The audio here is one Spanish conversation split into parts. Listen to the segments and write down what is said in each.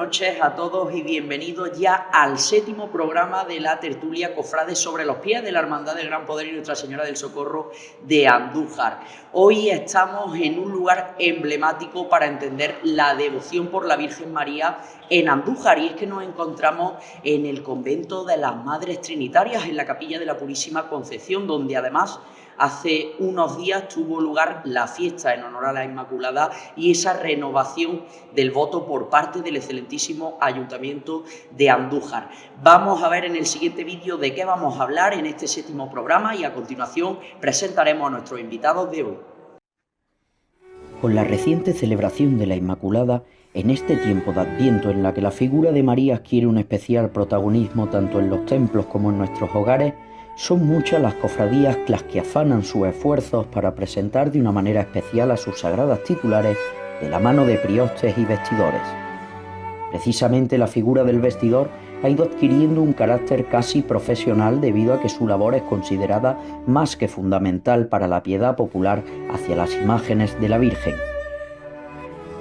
noches a todos y bienvenidos ya al 7º programa de la tertulia Cofrades sobre los pies de la Hermandad del Gran Poder y Nuestra Señora del Socorro de Andújar. Hoy estamos en un lugar emblemático para entender la devoción por la Virgen María en Andújar, y es que nos encontramos en el convento de las Madres Trinitarias, en la Capilla de la Purísima Concepción, donde además hace unos días tuvo lugar la fiesta en honor a la Inmaculada y esa renovación del voto por parte del excelentísimo Ayuntamiento de Andújar. Vamos a ver en el siguiente vídeo de qué vamos a hablar en este 7º programa y a continuación presentaremos a nuestros invitados de hoy. Con la reciente celebración de la Inmaculada, en este tiempo de Adviento en la que la figura de María adquiere un especial protagonismo tanto en los templos como en nuestros hogares, son muchas las cofradías las que afanan sus esfuerzos para presentar de una manera especial a sus sagradas titulares de la mano de priostes y vestidores. Precisamente la figura del vestidor ha ido adquiriendo un carácter casi profesional debido a que su labor es considerada más que fundamental para la piedad popular hacia las imágenes de la Virgen.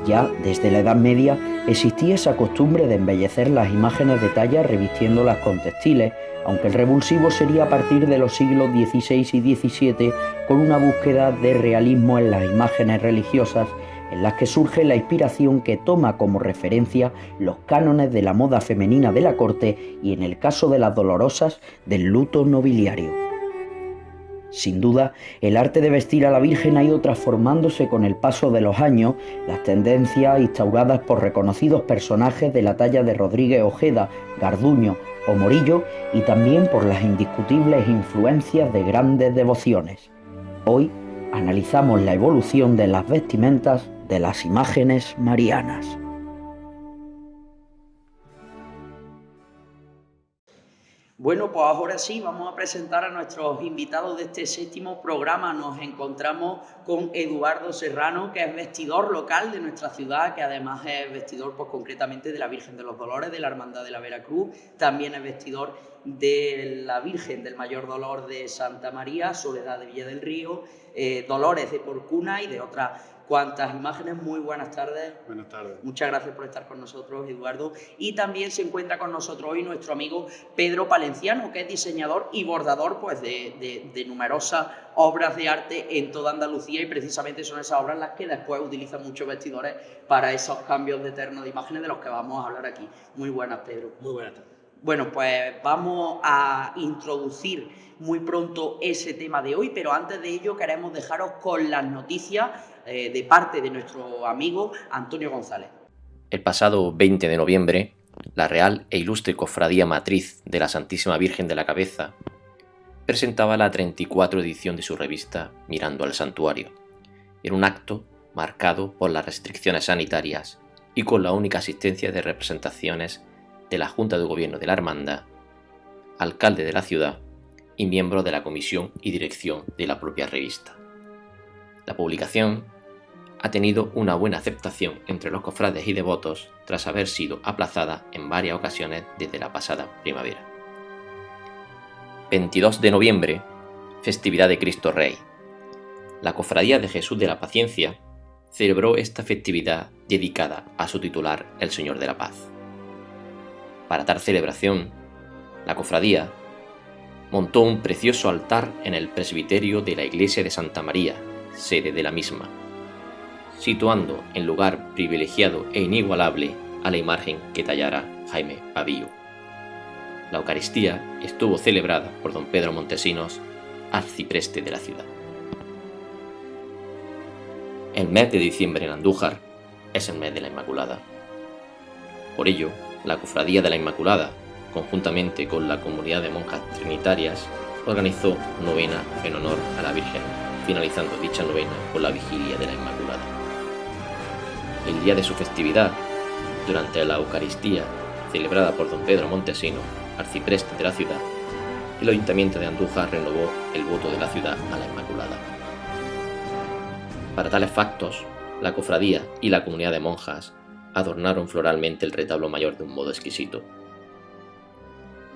Ya desde la Edad Media existía esa costumbre de embellecer las imágenes de talla revistiéndolas con textiles, aunque el revulsivo sería a partir de los siglos XVI y XVII con una búsqueda de realismo en las imágenes religiosas, en las que surge la inspiración que toma como referencia los cánones de la moda femenina de la corte y, en el caso de las dolorosas, del luto nobiliario. Sin duda, el arte de vestir a la Virgen ha ido transformándose con el paso de los años, las tendencias instauradas por reconocidos personajes de la talla de Rodríguez Ojeda, Garduño o Morillo, y también por las indiscutibles influencias de grandes devociones. Hoy analizamos la evolución de las vestimentas de las imágenes marianas. Bueno, pues ahora sí, vamos a presentar a nuestros invitados de este 7º programa. Nos encontramos con Eduardo Serrano, que es vestidor local de nuestra ciudad, que además es vestidor, pues concretamente, de la Virgen de los Dolores, de la Hermandad de la Veracruz. También es vestidor de la Virgen del Mayor Dolor de Santa María, Soledad de Villa del Río, Dolores de Porcuna y de otras cuantas imágenes. Muy buenas tardes. Buenas tardes. Muchas gracias por estar con nosotros, Eduardo. Y también se encuentra con nosotros hoy nuestro amigo Pedro Palenciano, que es diseñador y bordador pues, de numerosas obras de arte en toda Andalucía, y precisamente son esas obras las que después utilizan muchos vestidores para esos cambios de terno de imágenes de los que vamos a hablar aquí. Muy buenas, Pedro. Muy buenas tardes. Bueno, pues vamos a introducir muy pronto ese tema de hoy, pero antes de ello queremos dejaros con las noticias de parte de nuestro amigo Antonio González. El pasado 20 de noviembre, la Real e Ilustre Cofradía Matriz de la Santísima Virgen de la Cabeza presentaba la 34 edición de su revista Mirando al Santuario, en un acto marcado por las restricciones sanitarias y con la única asistencia de representaciones de la Junta de Gobierno de la Hermandad, alcalde de la ciudad y miembro de la comisión y dirección de la propia revista. La publicación ha tenido una buena aceptación entre los cofrades y devotos tras haber sido aplazada en varias ocasiones desde la pasada primavera. 22 de noviembre, festividad de Cristo Rey. La Cofradía de Jesús de la Paciencia celebró esta festividad dedicada a su titular, el Señor de la Paz. Para tal celebración, la cofradía montó un precioso altar en el presbiterio de la iglesia de Santa María, sede de la misma, situando en lugar privilegiado e inigualable a la imagen que tallara Jaime Pavillo. La Eucaristía estuvo celebrada por don Pedro Montesinos, arcipreste de la ciudad. El mes de diciembre en Andújar es el mes de la Inmaculada. Por ello, la Cofradía de la Inmaculada, conjuntamente con la comunidad de monjas trinitarias, organizó novena en honor a la Virgen, finalizando dicha novena con la vigilia de la Inmaculada. El día de su festividad, durante la Eucaristía celebrada por don Pedro Montesinos, arcipreste de la ciudad, el Ayuntamiento de Andújar renovó el voto de la ciudad a la Inmaculada. Para tales factos, la cofradía y la comunidad de monjas adornaron floralmente el retablo mayor de un modo exquisito.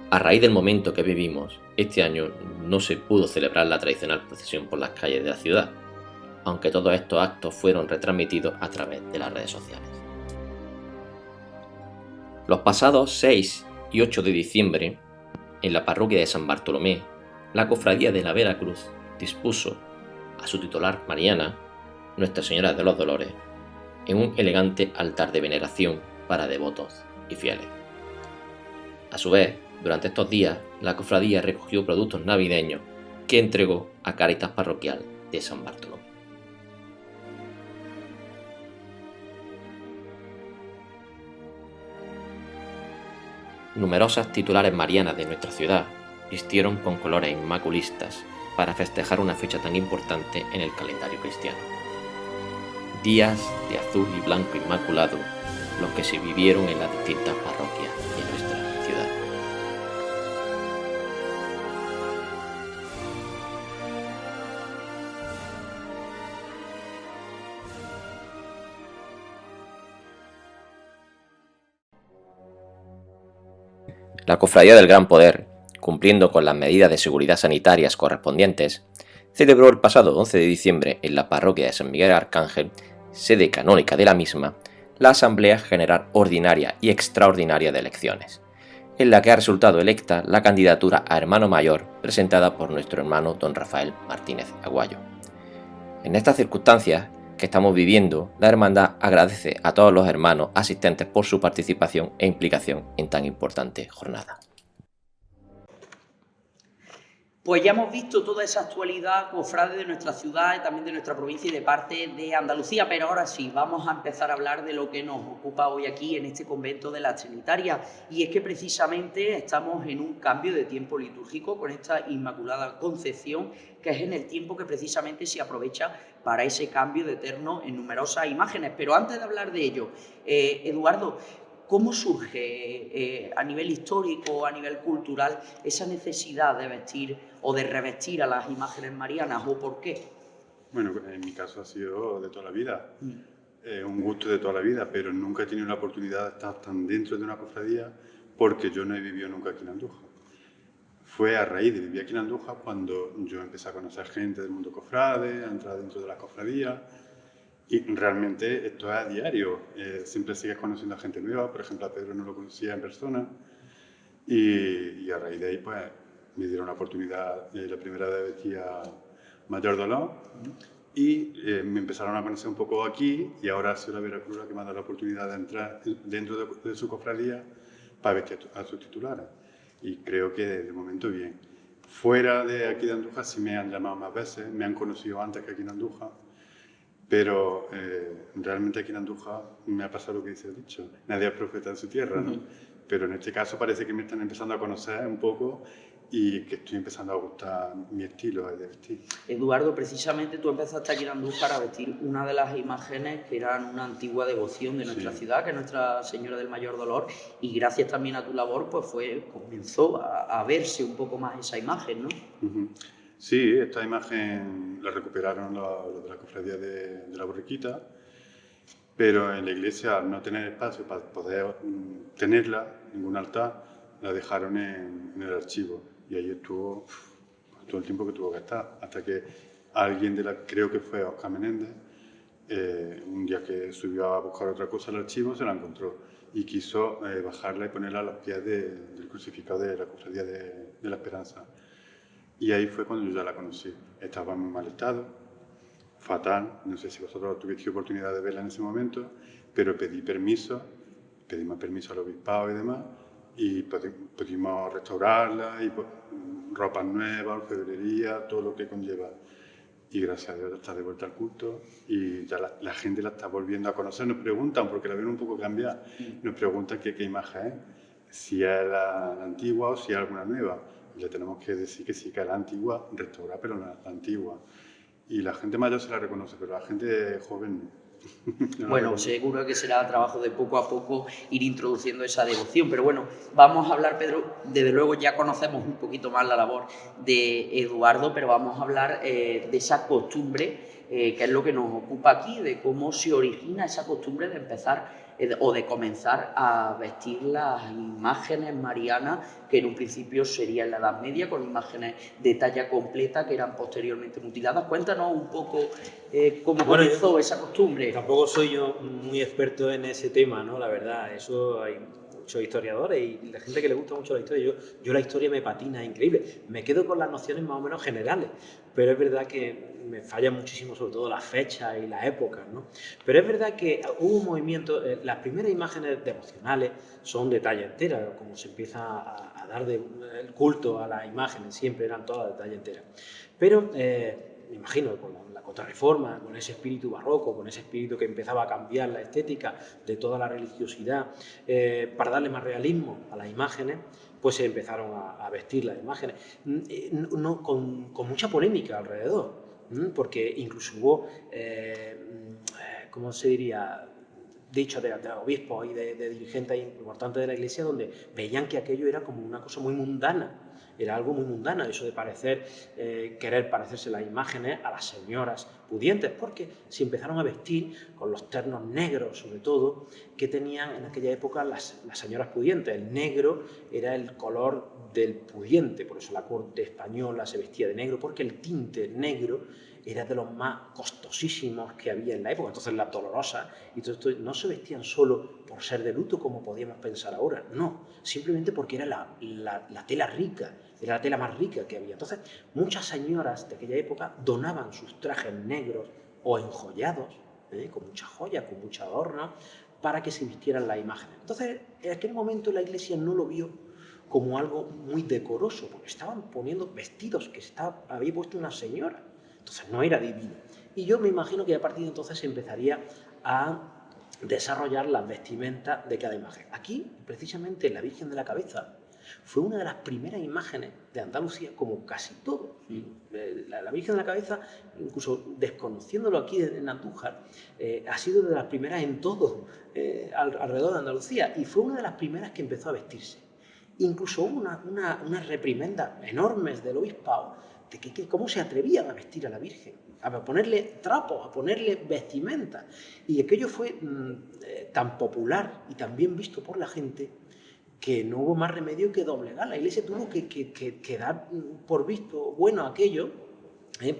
A raíz del momento que vivimos, este año no se pudo celebrar la tradicional procesión por las calles de la ciudad, aunque todos estos actos fueron retransmitidos a través de las redes sociales. Los pasados 6 y 8 de diciembre, en la parroquia de San Bartolomé, la Cofradía de la Veracruz dispuso a su titular Mariana, Nuestra Señora de los Dolores, en un elegante altar de veneración para devotos y fieles. A su vez, durante estos días, la cofradía recogió productos navideños que entregó a Cáritas Parroquial de San Bartolomé. Numerosas titulares marianas de nuestra ciudad vistieron con colores inmaculistas para festejar una fecha tan importante en el calendario cristiano. Días de azul y blanco inmaculado, los que se vivieron en las distintas parroquias de nuestra ciudad. La Cofradía del Gran Poder, cumpliendo con las medidas de seguridad sanitarias correspondientes, celebró el pasado 11 de diciembre en la parroquia de San Miguel Arcángel, sede canónica de la misma, la Asamblea General Ordinaria y Extraordinaria de Elecciones, en la que ha resultado electa la candidatura a hermano mayor presentada por nuestro hermano don Rafael Martínez Aguayo. En estas circunstancias que estamos viviendo, la Hermandad agradece a todos los hermanos asistentes por su participación e implicación en tan importante jornada. Pues ya hemos visto toda esa actualidad, cofrade, de nuestra ciudad y también de nuestra provincia y de parte de Andalucía, pero ahora sí, vamos a empezar a hablar de lo que nos ocupa hoy aquí en este convento de la Trinitaria, y es que precisamente estamos en un cambio de tiempo litúrgico con esta Inmaculada Concepción, que es en el tiempo que precisamente se aprovecha para ese cambio de eterno en numerosas imágenes. Pero antes de hablar de ello, Eduardo, ¿cómo surge a nivel histórico, a nivel cultural, esa necesidad de vestir o de revestir a las imágenes marianas, o por qué? Bueno, en mi caso ha sido de toda la vida, un gusto de toda la vida, pero nunca he tenido la oportunidad de estar tan dentro de una cofradía porque yo no he vivido nunca aquí en Andújar. Fue a raíz de vivir aquí en Andújar cuando yo empecé a conocer gente del mundo cofrade, a entrar dentro de la cofradía. Y realmente esto es a diario, siempre sigues conociendo a gente nueva. Por ejemplo, a Pedro no lo conocía en persona, y a raíz de ahí pues me dieron la oportunidad, la primera vez vestir a Mayor Dolor, y me empezaron a conocer un poco aquí, y ahora ha sido la Veracruz la que me ha dado la oportunidad de entrar dentro de su cofradía para vestir a sus titulares, y creo que de momento bien. Fuera de aquí de Andújar sí me han llamado más veces, me han conocido antes que aquí en Andújar. Pero realmente aquí en Andújar me ha pasado lo que dice el dicho, nadie es profeta en su tierra, ¿no? Pero en este caso parece que me están empezando a conocer un poco y que estoy empezando a gustar mi estilo de vestir. Eduardo, precisamente tú empezaste aquí en Andújar a vestir una de las imágenes que eran una antigua devoción de nuestra ciudad, que es Nuestra Señora del Mayor Dolor, y gracias también a tu labor pues comenzó a verse un poco más esa imagen, ¿no? Sí, esta imagen la recuperaron los de la cofradía de la Borriquita, pero en la iglesia, al no tener espacio para poder tenerla, ningún altar, la dejaron en el archivo, y ahí estuvo todo el tiempo que tuvo que estar, hasta que alguien creo que fue Oscar Menéndez, un día que subió a buscar otra cosa al archivo, se la encontró y quiso bajarla y ponerla a los pies del crucificado de la cofradía de la Esperanza. Y ahí fue cuando yo ya la conocí. Estaba en muy mal estado, fatal, no sé si vosotros tuvisteis oportunidad de verla en ese momento, pero pedimos permiso al obispado y demás, y pudimos restaurarla, y ropas nuevas, orfebrería, todo lo que conlleva. Y gracias a Dios está de vuelta al culto, y ya la gente la está volviendo a conocer. Nos preguntan, porque la ven un poco cambiada, nos preguntan qué imagen es, si es la antigua o si es alguna nueva. Y le tenemos que decir que sí, que es la antigua, restaurada, pero la antigua. Y la gente mayor se la reconoce, pero la gente joven no. Bueno, seguro que será trabajo de poco a poco ir introduciendo esa devoción, pero bueno, vamos a hablar, Pedro, desde luego ya conocemos un poquito más la labor de Eduardo, pero vamos a hablar de esa costumbre, que es lo que nos ocupa aquí, de cómo se origina esa costumbre de empezar o de comenzar a vestir las imágenes marianas, que en un principio sería en la Edad Media, con imágenes de talla completa que eran posteriormente mutiladas. Cuéntanos un poco cómo comenzó esa costumbre. Tampoco soy yo muy experto en ese tema, ¿no? La verdad, eso hay muchos historiadores y la gente que le gusta mucho la historia, yo la historia me patina, es increíble. Me quedo con las nociones más o menos generales, pero es verdad que me falla muchísimo sobre todo las fechas y las épocas, ¿no? Pero es verdad que hubo un movimiento, las primeras imágenes devocionales son de talla entera, como se empieza a dar el culto a las imágenes, siempre eran todas de talla entera. Pero me imagino con la Contrarreforma, con ese espíritu barroco, con ese espíritu que empezaba a cambiar la estética de toda la religiosidad, para darle más realismo a las imágenes, pues se empezaron a vestir las imágenes, con mucha polémica alrededor, porque incluso hubo, ¿cómo se diría?, dichos de obispos y de dirigentes importantes de la Iglesia donde veían que aquello era como una cosa muy mundana. Era algo muy mundano, eso de querer parecerse las imágenes a las señoras pudientes, porque se empezaron a vestir con los ternos negros, sobre todo, que tenían en aquella época las señoras pudientes. El negro era el color del pudiente, por eso la corte española se vestía de negro, porque el tinte negro era de los más costosísimos que había en la época. Entonces las dolorosas y todo esto no se vestían solo por ser de luto, como podíamos pensar ahora, no, simplemente porque era la tela rica, era la tela más rica que había. Entonces muchas señoras de aquella época donaban sus trajes negros o enjollados, con muchas joyas, con muchos adornos, para que se vistieran las imágenes. Entonces en aquel momento la Iglesia no lo vio como algo muy decoroso, porque estaban poniendo vestidos que había puesto una señora. Entonces no era divino. Y yo me imagino que a partir de entonces se empezaría a desarrollar las vestimentas de cada imagen. Aquí, precisamente, la Virgen de la Cabeza fue una de las primeras imágenes de Andalucía, como casi todo. La Virgen de la Cabeza, incluso desconociéndolo aquí en Andújar, ha sido de las primeras en todo alrededor de Andalucía y fue una de las primeras que empezó a vestirse. Incluso hubo unas reprimendas enormes del obispado de cómo se atrevían a vestir a la Virgen, a ponerle trapos, a ponerle vestimenta. Y aquello fue tan popular y tan bien visto por la gente que no hubo más remedio que doblegar. La Iglesia tuvo que dar por visto bueno aquello,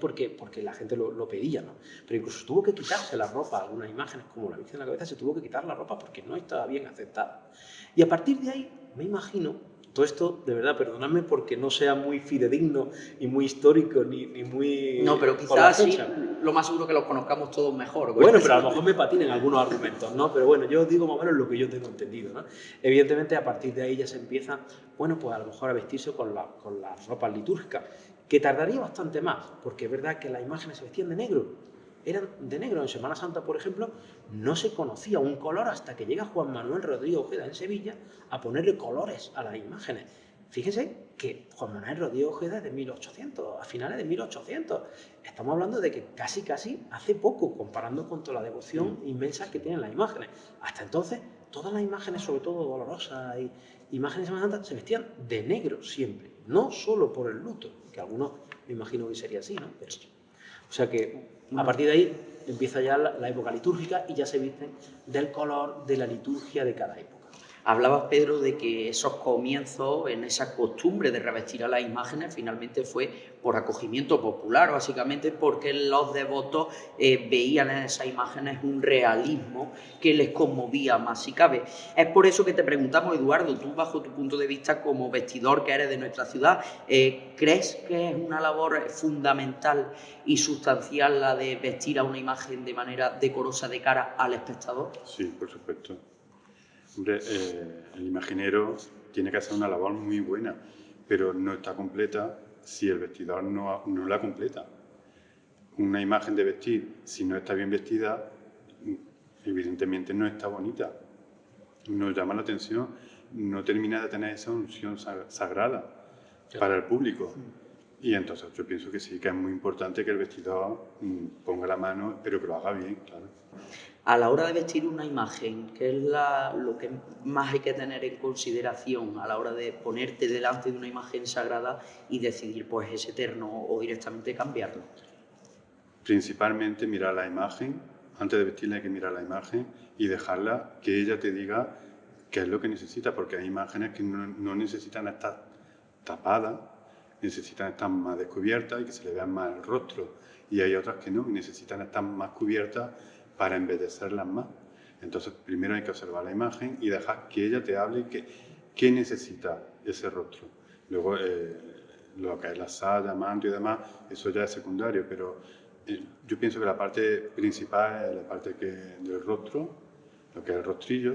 porque la gente lo pedía, ¿no? Pero incluso tuvo que quitarse la ropa, algunas imágenes como la Virgen de la Cabeza se tuvo que quitar la ropa porque no estaba bien aceptada. Y a partir de ahí, me imagino, todo esto, de verdad, perdonadme porque no sea muy fidedigno y muy histórico ni muy... No, pero quizás sí, lo más seguro que los conozcamos todos mejor. Bueno, pero a lo mejor me patinen algunos argumentos, ¿no? Pero bueno, yo digo más o menos lo que yo tengo entendido, ¿no? Evidentemente, a partir de ahí ya se empieza, bueno, pues a lo mejor a vestirse con las ropas litúrgicas, que tardaría bastante más, porque es verdad que las imágenes se vestían de negro. Eran de negro. En Semana Santa, por ejemplo, no se conocía un color hasta que llega Juan Manuel Rodríguez Ojeda en Sevilla a ponerle colores a las imágenes. Fíjense que Juan Manuel Rodríguez Ojeda es de 1800, a finales de 1800. Estamos hablando de que casi hace poco, comparando con toda la devoción inmensa que tienen las imágenes. Hasta entonces, todas las imágenes, sobre todo dolorosas y imágenes de Semana Santa, se vestían de negro siempre. No solo por el luto, que algunos me imagino que sería así, ¿no? Pero, o sea que a partir de ahí empieza ya la época litúrgica y ya se visten del color de la liturgia de cada época. Hablabas, Pedro, de que esos comienzos, en esa costumbre de revestir a las imágenes, finalmente fue por acogimiento popular, básicamente porque los devotos veían en esas imágenes un realismo que les conmovía más si cabe. Es por eso que te preguntamos, Eduardo, tú bajo tu punto de vista como vestidor que eres de nuestra ciudad, ¿crees que es una labor fundamental y sustancial la de vestir a una imagen de manera decorosa de cara al espectador? Sí, por supuesto. Hombre, el imaginero tiene que hacer una labor muy buena, pero no está completa si el vestidor no la completa. Una imagen de vestir, si no está bien vestida, evidentemente no está bonita. Nos llama la atención, no termina de tener esa unción sagrada para el público. Y entonces yo pienso que sí, que es muy importante que el vestidor ponga la mano, pero que lo haga bien, claro. A la hora de vestir una imagen, ¿qué es lo que más hay que tener en consideración a la hora de ponerte delante de una imagen sagrada y decidir pues ese terno o directamente cambiarlo? Principalmente mirar la imagen, antes de vestirla hay que mirar la imagen y dejarla que ella te diga qué es lo que necesita, porque hay imágenes que no necesitan estar tapadas, necesitan estar más descubiertas y que se le vean más el rostro, y hay otras que no, necesitan estar más cubiertas para embedecerlas más. Entonces, primero hay que observar la imagen y dejar que ella te hable qué necesita ese rostro. Luego, lo que es la saya, manto y demás, eso ya es secundario, pero yo pienso que la parte principal es la parte del rostro, lo que es el rostrillo,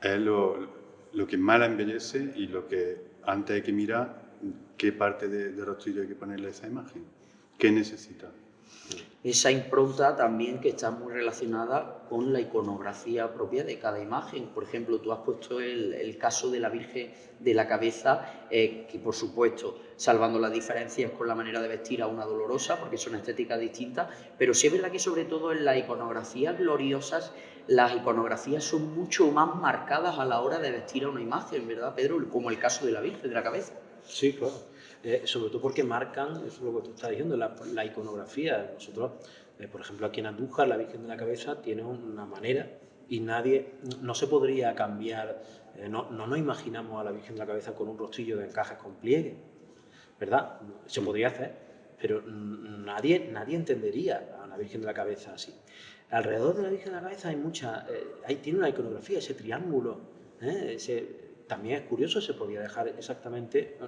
es lo que más la embellece y lo que antes hay que mirar qué parte del rostrillo hay que ponerle a esa imagen, qué necesita. Esa impronta también que está muy relacionada con la iconografía propia de cada imagen. Por ejemplo, tú has puesto el caso de la Virgen de la Cabeza, que por supuesto, salvando las diferencias con la manera de vestir a una dolorosa, porque son estéticas distintas, pero sí es verdad que sobre todo en las iconografías gloriosas, las iconografías son mucho más marcadas a la hora de vestir a una imagen, ¿verdad, Pedro? Como el caso de la Virgen de la Cabeza. Sí, claro. Sobre todo porque marcan, eso es lo que tú estás diciendo, la iconografía. Nosotros, por ejemplo, aquí en Andújar, la Virgen de la Cabeza tiene una manera y no se podría cambiar, no nos imaginamos a la Virgen de la Cabeza con un rostrillo de encajes con pliegue, ¿verdad? Se podría hacer, pero nadie entendería a la Virgen de la Cabeza así. Alrededor de la Virgen de la Cabeza tiene una iconografía, ese triángulo, también es curioso, se podía dejar exactamente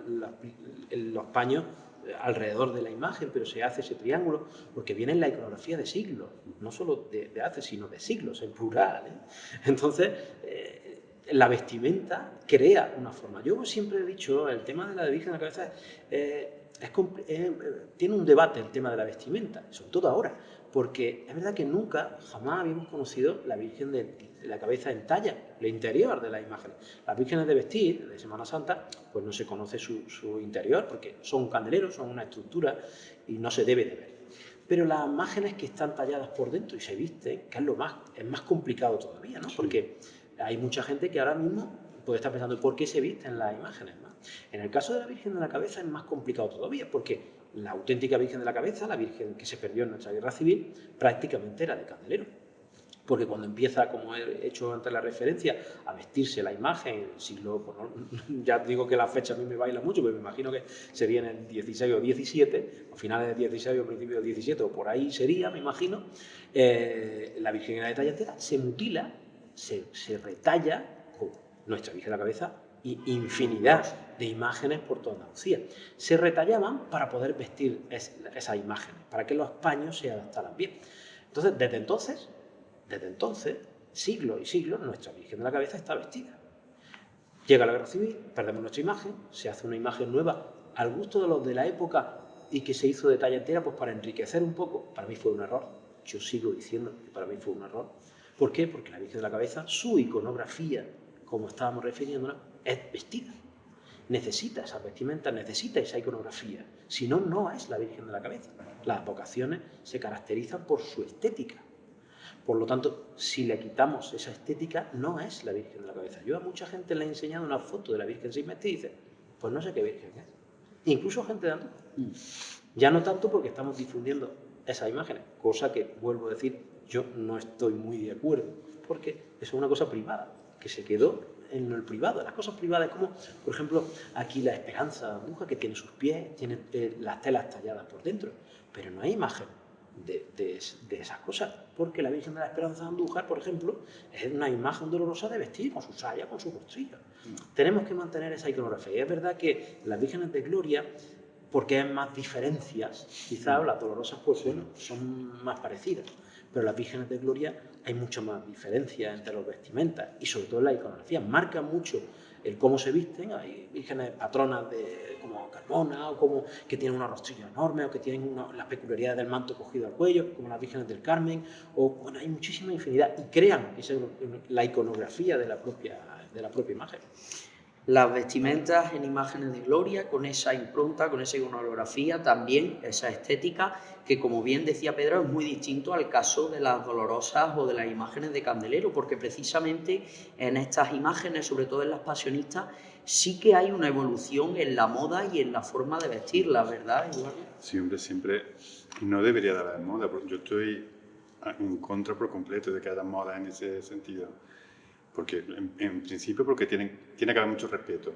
los paños alrededor de la imagen, pero se hace ese triángulo porque viene en la iconografía de siglos, no solo de hace, sino de siglos, en plural. Entonces, la vestimenta crea una forma. Yo siempre he dicho, el tema de la Virgen de la Cabeza tiene un debate el tema de la vestimenta, sobre todo ahora, porque es verdad que jamás habíamos conocido la Virgen de la Cabeza en talla, el interior de la imagen. Las vírgenes de vestir, de Semana Santa, pues no se conoce su interior, porque son candeleros, son una estructura y no se debe de ver. Pero las imágenes que están talladas por dentro y se visten, que es más complicado todavía, ¿no? Sí. Porque hay mucha gente que ahora mismo puede estar pensando ¿por qué se visten las imágenes? ¿No? En el caso de la Virgen de la Cabeza es más complicado todavía, porque la auténtica Virgen de la Cabeza, la Virgen que se perdió en nuestra guerra civil, prácticamente era de candelero. Porque cuando empieza, como he hecho antes la referencia, a vestirse la imagen en el siglo, pues no, ya digo que la fecha a mí me baila mucho, pero me imagino que sería en el 16 o 17, a finales del 16 o principios del 17, o por ahí sería, me imagino, la Virgen de talla entera se mutila, se retalla con nuestra Virgen de la Cabeza y infinidad de imágenes por toda Andalucía. Se retallaban para poder vestir esas imágenes, para que los paños se adaptaran bien. Entonces, desde entonces, siglos y siglos, nuestra Virgen de la Cabeza está vestida. Llega la Guerra Civil, perdemos nuestra imagen, se hace una imagen nueva al gusto de los de la época y que se hizo de talla entera pues para enriquecer un poco. Para mí fue un error, yo sigo diciendo que para mí fue un error. ¿Por qué? Porque la Virgen de la Cabeza, su iconografía, como estábamos refiriéndonos, es vestida. Necesita esa vestimenta, necesita esa iconografía. Si no, no es la Virgen de la Cabeza. Las vocaciones se caracterizan por su estética. Por lo tanto, si le quitamos esa estética, no es la Virgen de la Cabeza. Yo a mucha gente le he enseñado una foto de la Virgen sin vestir y dice, pues no sé qué Virgen es. Incluso gente de Andújar. Ya no tanto porque estamos difundiendo esas imágenes, cosa que, vuelvo a decir, yo no estoy muy de acuerdo, porque eso es una cosa privada, que se quedó en el privado. Las cosas privadas, como por ejemplo aquí la Esperanza de Andújar, que tiene sus pies, tiene las telas talladas por dentro, pero no hay imagen de esas cosas, porque la Virgen de la Esperanza de Andújar, por ejemplo, es una imagen dolorosa de vestir, con su saya, con su rostrillo. Tenemos que mantener esa iconografía. Y es verdad que las vírgenes de gloria, porque hay más diferencias, quizás las dolorosas pues bueno, son más parecidas, pero las vírgenes de gloria hay mucha más diferencia entre los vestimentas y sobre todo en la iconografía. Marca mucho el cómo se visten. Hay vírgenes patronas como Carmona, o como que tienen unos rostrillos enormes, o que tienen las peculiaridades del manto cogido al cuello, como las vírgenes del Carmen, o bueno, hay muchísima infinidad y crean la iconografía de la propia imagen. Las vestimentas en imágenes de gloria, con esa impronta, con esa iconografía, también esa estética, que como bien decía Pedro, es muy distinto al caso de las dolorosas o de las imágenes de candelero, porque precisamente en estas imágenes, sobre todo en las pasionistas, sí que hay una evolución en la moda y en la forma de vestirlas, ¿verdad, Eduardo? Sí, hombre, siempre no debería de haber moda, porque yo estoy en contra por completo de que haya moda en ese sentido. Porque, en principio, porque tiene que haber mucho respeto.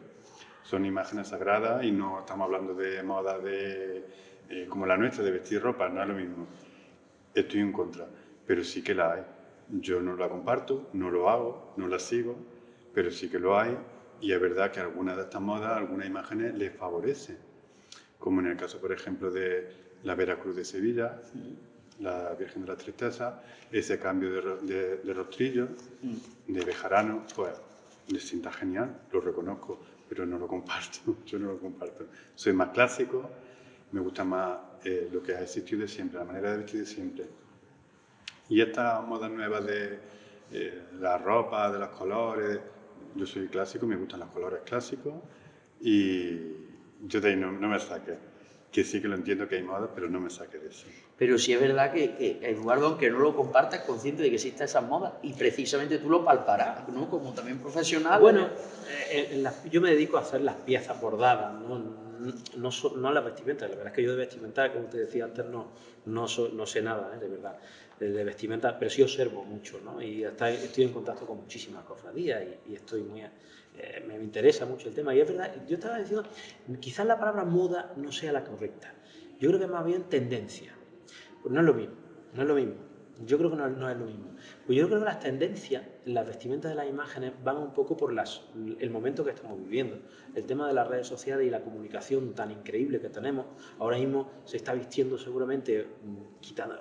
Son imágenes sagradas y no estamos hablando de moda como la nuestra, de vestir ropa, no es lo mismo. Estoy en contra, pero sí que la hay. Yo no la comparto, no lo hago, no la sigo, pero sí que lo hay, y es verdad que algunas de estas modas, algunas imágenes les favorecen, como en el caso, por ejemplo, de la Veracruz de Sevilla, la Virgen de la Tristeza, ese cambio de rostrillo, de Bejarano, pues les sienta genial, lo reconozco, pero no lo comparto, yo no lo comparto. Soy más clásico, me gusta más lo que ha existido de siempre, la manera de vestir de siempre. Y estas modas nuevas de la ropa, de los colores, yo soy clásico, me gustan los colores clásicos y yo de ahí no me saqué. Que sí que lo entiendo que hay modas, pero no me saqué de eso. Pero sí es verdad que Eduardo, aunque no lo compartas, es consciente de que existen esas modas y precisamente tú lo palparás, ¿no? Como también profesional. Bueno, yo me dedico a hacer las piezas bordadas, no las vestimentas. La verdad es que yo de vestimenta, como te decía antes, no sé nada, de verdad, de vestimenta, pero sí observo mucho, ¿no? Y estoy en contacto con muchísimas cofradías y estoy muy... me interesa mucho el tema. Y es verdad, yo estaba diciendo, quizás la palabra moda no sea la correcta. Yo creo que más bien tendencia. Pues no es lo mismo, no es lo mismo. Yo creo que no es lo mismo. Pues yo creo que las tendencias, las vestimentas de las imágenes van un poco por el momento que estamos viviendo. El tema de las redes sociales y la comunicación tan increíble que tenemos. Ahora mismo se está vistiendo seguramente,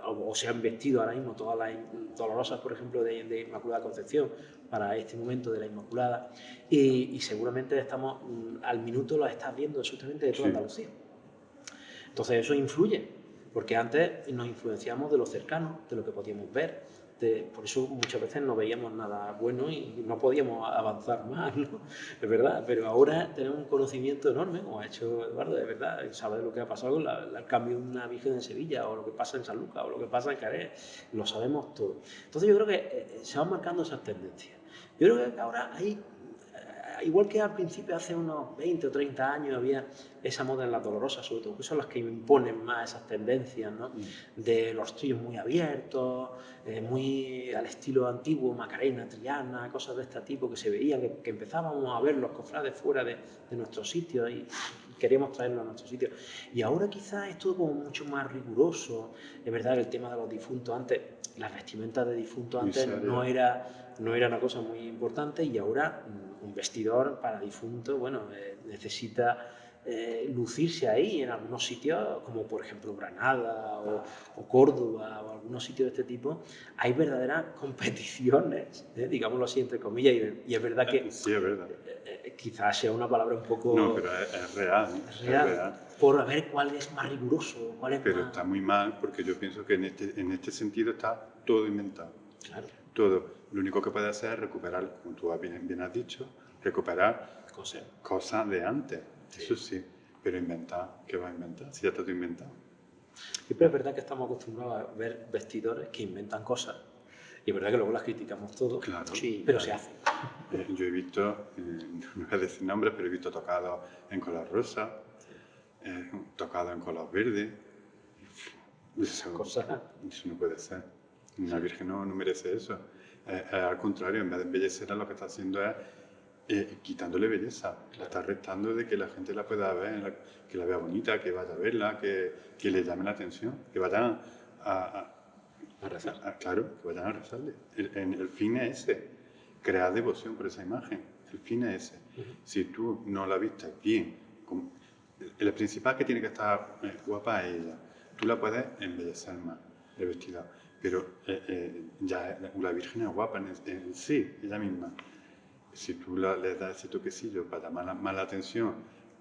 o se han vestido ahora mismo todas las dolorosas, por ejemplo, de Inmaculada Concepción, para este momento de la Inmaculada. Y seguramente estamos, al minuto las estás viendo absolutamente de toda Andalucía. Entonces eso influye. Porque antes nos influenciamos de lo cercano, de lo que podíamos ver. Por eso muchas veces no veíamos nada bueno y no podíamos avanzar más, ¿no? Es verdad, pero ahora tenemos un conocimiento enorme, como ha hecho Eduardo, de verdad. Sabes lo que ha pasado con el cambio de una Virgen en Sevilla, o lo que pasa en San Lucas, o lo que pasa en Jerez. Lo sabemos todo. Entonces yo creo que se van marcando esas tendencias. Yo creo que ahora hay... Igual que al principio, hace unos 20 o 30 años, había esa moda en las dolorosas, sobre todo, que son las que imponen más esas tendencias, ¿no? De los rostrillos muy abiertos, muy al estilo antiguo, Macarena, Triana, cosas de este tipo que se veían, que empezábamos a ver los cofrades fuera de nuestros sitios y queríamos traerlo a nuestro sitio. Y ahora quizás es todo como mucho más riguroso. Es verdad que el tema de los difuntos antes, las vestimentas de difuntos antes no era una cosa muy importante, y ahora un vestidor para difunto, bueno, necesita lucirse ahí en algunos sitios, como por ejemplo Granada o Córdoba o algunos sitios de este tipo. Hay verdaderas competiciones, digámoslo así entre comillas, y es verdad que sí, es verdad. Quizás sea una palabra un poco... No, pero es real, ¿no? Es real. Por ver cuál es más riguroso, cuál es pero más... está muy mal, porque yo pienso que en este sentido está todo inventado. Claro. Todo. Lo único que puede hacer es recuperar, como tú bien has dicho, recuperar cosas de antes. Sí. Eso sí, pero inventar, ¿qué vas a inventar? Si ya está todo inventado. Siempre es verdad que estamos acostumbrados a ver vestidores que inventan cosas. Y es verdad que luego las criticamos todo, claro, sí, pero se hace. Yo he visto, no voy a decir nombres, pero he visto tocados en color rosa, tocados en color verde. Eso no puede ser. Una virgen no merece eso. Al contrario, en vez de embellecerla, lo que está haciendo es quitándole belleza. La está restando de que la gente la pueda ver, que la vea bonita, que vaya a verla, que le llame la atención, que vayan a rezar. Claro, que vayan a rezarle. El fin es ese, crear devoción por esa imagen. El fin es ese. Si tú no la vistes bien, el principal que tiene que estar guapa es ella. Tú la puedes embellecer más, el vestido. Pero ya la Virgen es guapa en sí, ella misma. Si tú le das ese toquecillo para llamar más la atención,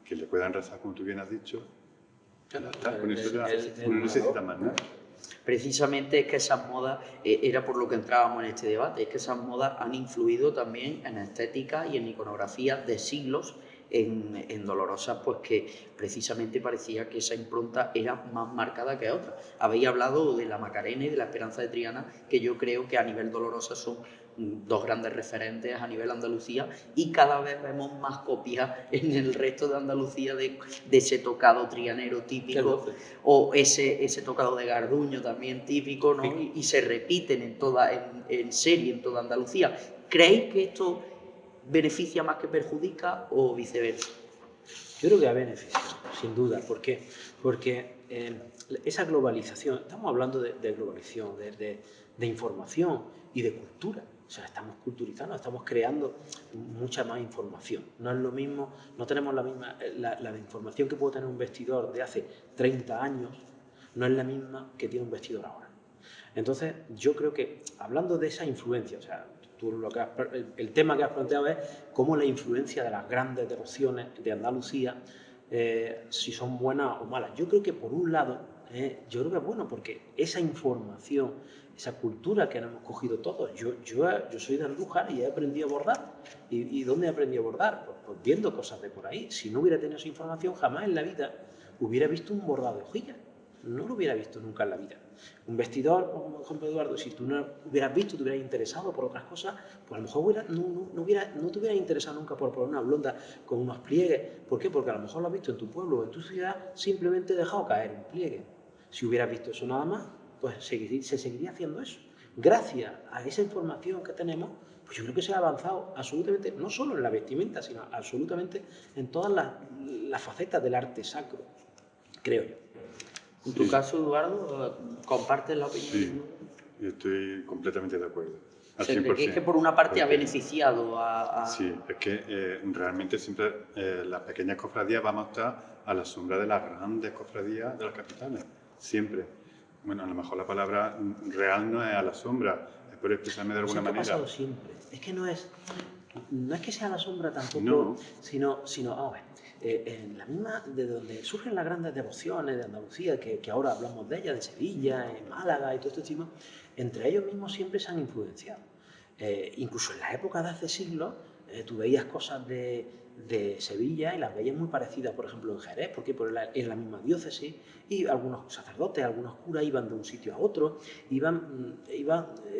que le puedan rezar como tú bien has dicho, ya está, con eso ya no necesita más nada. Precisamente es que esas modas, era por lo que entrábamos en este debate, es que esas modas han influido también en estética y en iconografía de siglos en Dolorosas, pues que precisamente parecía que esa impronta era más marcada que otra. Habéis hablado de la Macarena y de la Esperanza de Triana, que yo creo que a nivel Dolorosas son dos grandes referentes a nivel Andalucía, y cada vez vemos más copias en el resto de Andalucía de ese tocado trianero típico, o ese tocado de Garduño también típico, ¿no? Y se repiten en serie en toda Andalucía. ¿Creéis que esto beneficia más que perjudica o viceversa? Yo creo que ha beneficiado, sin duda. ¿Por qué? Porque esa globalización, estamos hablando de globalización, de información, y de cultura. O sea, estamos culturizando, estamos creando mucha más información. No es lo mismo, no tenemos la misma, la información que puede tener un vestidor de hace 30 años, no es la misma que tiene un vestidor ahora. Entonces, yo creo que, hablando de esa influencia, o sea, el tema que has planteado es cómo la influencia de las grandes devociones de Andalucía, si son buenas o malas. Yo creo que, por un lado, yo creo que es bueno, porque esa información, esa cultura que hemos cogido todos, yo soy de Andújar y he aprendido a bordar. ¿Y dónde he aprendido a bordar? Pues viendo cosas de por ahí. Si no hubiera tenido esa información, jamás en la vida hubiera visto un bordado de hojillas. No lo hubiera visto nunca en la vida. Un vestidor, como por ejemplo Eduardo, si tú no hubieras visto, te hubieras interesado por otras cosas, pues a lo mejor no te hubieras interesado nunca por poner una blonda con unos pliegues. ¿Por qué? Porque a lo mejor lo has visto en tu pueblo o en tu ciudad, simplemente dejado caer un pliegue. Si hubieras visto eso nada más, pues se seguiría haciendo eso. Gracias a esa información que tenemos, pues yo creo que se ha avanzado absolutamente, no solo en la vestimenta, sino absolutamente en todas las facetas del arte sacro, creo yo. En tu caso, Eduardo, ¿compartes la opinión? Sí, yo estoy completamente de acuerdo. Al O sea, 100%. es que por una parte ha Porque- beneficiado a... Sí, es que realmente siempre las pequeñas cofradías vamos a estar a la sombra de las grandes cofradías de las capitales. Siempre. Bueno, a lo mejor la palabra real no es a la sombra, es por expresarme de alguna Eso ha manera. pasado siempre. Es que no es que sea la sombra tampoco, No. sino vamos a ver, en la misma, de donde surgen las grandes devociones de Andalucía, que ahora hablamos de ellas, de Sevilla, en Málaga y todo este tipo, entre ellos mismos siempre se han influenciado. Incluso en la época de hace siglos, tú veías cosas de Sevilla y las veías muy parecidas, por ejemplo, en Jerez, porque en la misma diócesis, y algunos sacerdotes, algunos curas iban de un sitio a otro, iban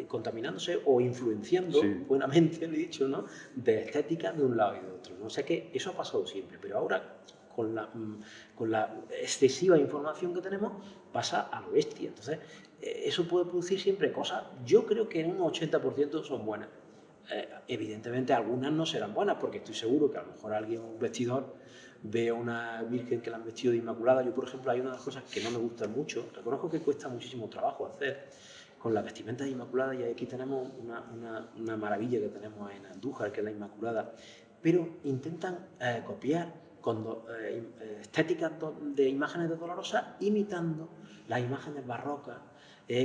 contaminándose o influenciando, Sí. buenamente lo he dicho, ¿no?, de estética de un lado y de otro, ¿no? O sea que eso ha pasado siempre, pero ahora con la excesiva información que tenemos pasa a lo bestia. Entonces, eso puede producir siempre cosas, yo creo que en un 80% son buenas. Evidentemente algunas no serán buenas, porque estoy seguro que a lo mejor alguien, un vestidor, ve a una virgen que la han vestido de Inmaculada. Yo, por ejemplo, hay una de las cosas que no me gustan mucho, reconozco que cuesta muchísimo trabajo hacer con la vestimenta de Inmaculada, y aquí tenemos una maravilla que tenemos en Andújar, que es la Inmaculada, pero intentan copiar con estéticas de imágenes de Dolorosa, imitando las imágenes barrocas,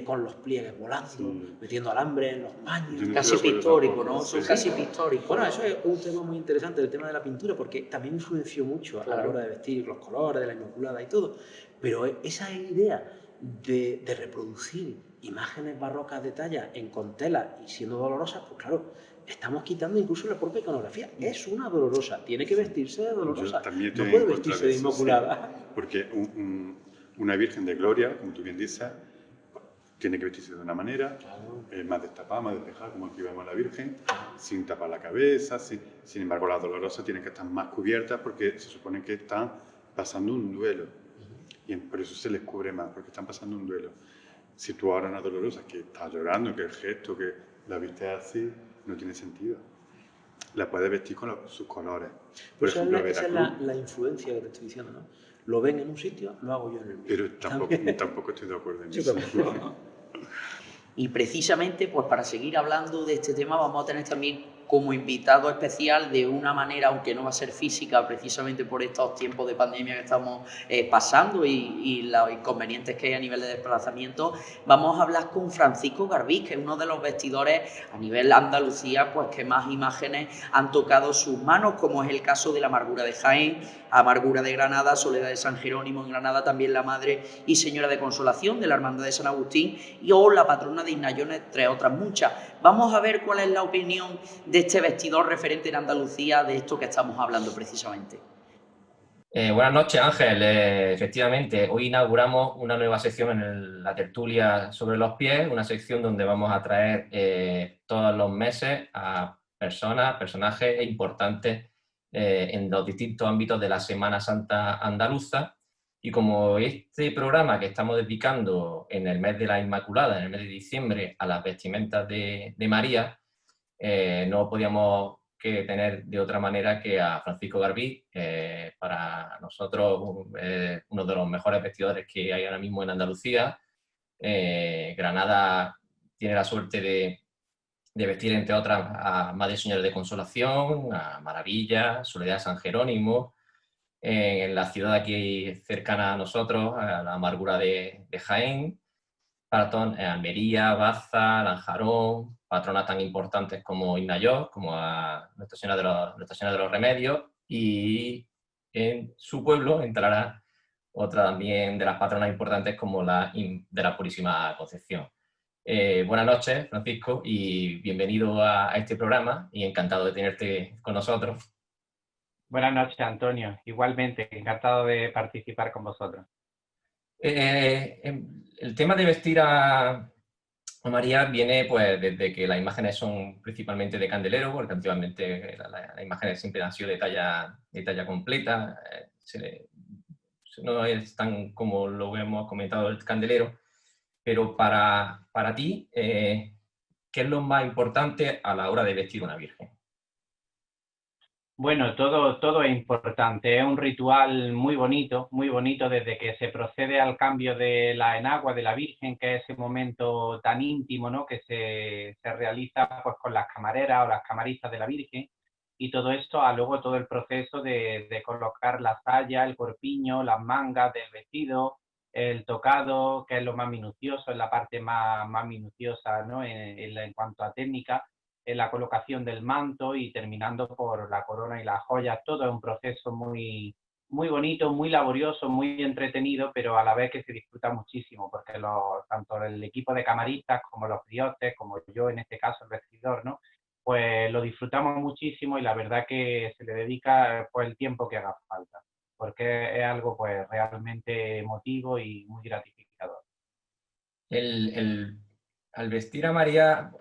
con los pliegues volando, Sí. metiendo alambre en los paños. Yo no Casi estoy de acuerdo pictórico, tampoco, ¿no? Son sí. casi pictóricos. Bueno, eso es un tema muy interesante, el tema de la pintura, porque también influenció mucho a la Claro. hora de vestir, los colores de la Inmaculada y todo. Pero esa idea de reproducir imágenes barrocas de talla en con tela y siendo dolorosas, pues claro, estamos quitando incluso la propia iconografía. Es una dolorosa, tiene que vestirse de dolorosa, Yo también estoy no puede en contra vestirse de eso, sí. Inmaculada. Porque una virgen de gloria, como tú bien dices, tiene que vestirse de una manera, más destapada, más despejada, como aquí vemos a la Virgen, sin tapar la cabeza. Sin embargo, las dolorosas tienen que estar más cubiertas porque se supone que están pasando un duelo. Y por eso se les cubre más, porque están pasando un duelo. Si tú ahora una dolorosa que está llorando, que el gesto, que la viste así, no tiene sentido. La puedes vestir con sus colores. Por Esa ejemplo, es Veracruz. la influencia que te estoy diciendo, ¿no? Lo ven en un sitio, lo hago yo en el mío. Pero tampoco estoy de acuerdo en Yo eso. tampoco. Y precisamente, pues para seguir hablando de este tema, vamos a tener también como invitado especial, de una manera, aunque no va a ser física, precisamente por estos tiempos de pandemia que estamos pasando y los inconvenientes que hay a nivel de desplazamiento, vamos a hablar con Francisco Garbí, que es uno de los vestidores a nivel Andalucía, pues que más imágenes han tocado sus manos, como es el caso de la Amargura de Jaén, Amargura de Granada, Soledad de San Jerónimo en Granada, también la Madre y Señora de Consolación de la Hermandad de San Agustín, y o la patrona de Ignayón, entre otras muchas. Vamos a ver cuál es la opinión de este vestidor referente en Andalucía de esto que estamos hablando precisamente. Buenas noches, Ángel. Efectivamente, hoy inauguramos una nueva sección en la tertulia sobre los pies, una sección donde vamos a traer todos los meses a personajes importantes en los distintos ámbitos de la Semana Santa andaluza. Y como este programa que estamos dedicando en el mes de la Inmaculada, en el mes de diciembre, a las vestimentas de María, no podíamos que tener de otra manera que a Francisco Garbí, para nosotros uno de los mejores vestidores que hay ahora mismo en Andalucía. Granada tiene la suerte vestir, entre otras, a Madre Señora de Consolación, a Maravilla, Soledad de San Jerónimo, en la ciudad aquí cercana a nosotros, a la Amargura de Jaén, patrón Almería, Baza, Lanjarón, patronas tan importantes como Innayoz, como a Nuestra Señora de los Remedios, y en su pueblo entrará otra también de las patronas importantes como la de la Purísima Concepción. Buenas noches, Francisco, y bienvenido a este programa, y encantado de tenerte con nosotros. Buenas noches, Antonio. Igualmente, encantado de participar con vosotros. El tema de vestir a María viene pues desde que las imágenes son principalmente de candelero, porque antiguamente las imágenes siempre han sido de talla completa, no es tan como lo hemos comentado el candelero, pero para ti, ¿qué es lo más importante a la hora de vestir una virgen? Bueno, todo es importante. Es un ritual muy bonito desde que se procede al cambio de la enagua de la Virgen, que es ese momento tan íntimo, ¿no?, que se realiza pues con las camareras o las camaristas de la Virgen, y todo esto a luego todo el proceso de colocar la saya, el corpiño, las mangas del vestido, el tocado, que es lo más minucioso, es la parte más minuciosa, ¿no?, en cuanto a técnica, en la colocación del manto y terminando por la corona y las joyas. Todo es un proceso muy bonito, muy laborioso, muy entretenido, pero a la vez que se disfruta muchísimo, porque tanto el equipo de camaristas como los priotes, como yo en este caso el vestidor, ¿no?, pues lo disfrutamos muchísimo, y la verdad que se le dedica pues el tiempo que haga falta, porque es algo pues realmente emotivo y muy gratificador. Al vestir a María,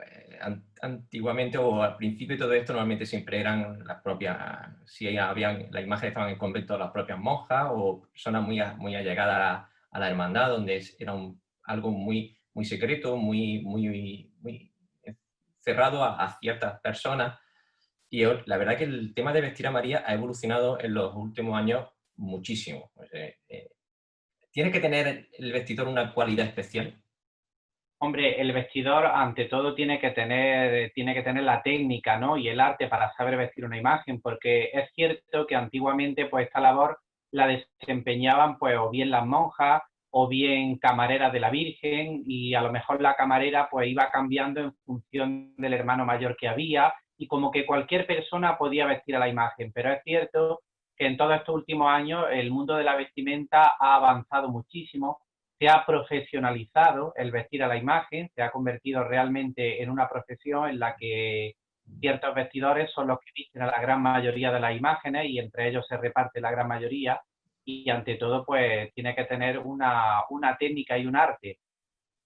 antiguamente o al principio de todo esto, normalmente siempre eran las propias, si habían, las imágenes estaban en convento de las propias monjas o personas muy allegadas a la hermandad, donde era algo muy secreto, muy cerrado a ciertas personas. Y la verdad que el tema de vestir a María ha evolucionado en los últimos años muchísimo. ¿Tiene que tener el vestidor una cualidad especial? Hombre, el vestidor ante todo tiene que tener la técnica, ¿no?, y el arte para saber vestir una imagen, porque es cierto que antiguamente pues esta labor la desempeñaban pues o bien las monjas o bien camareras de la Virgen, y a lo mejor la camarera pues iba cambiando en función del hermano mayor que había, y como que cualquier persona podía vestir a la imagen, pero es cierto que en todos estos últimos años el mundo de la vestimenta ha avanzado muchísimo. Se ha profesionalizado el vestir a la imagen, se ha convertido realmente en una profesión en la que ciertos vestidores son los que visten a la gran mayoría de las imágenes, y entre ellos se reparte la gran mayoría, y ante todo pues tiene que tener una técnica y un arte.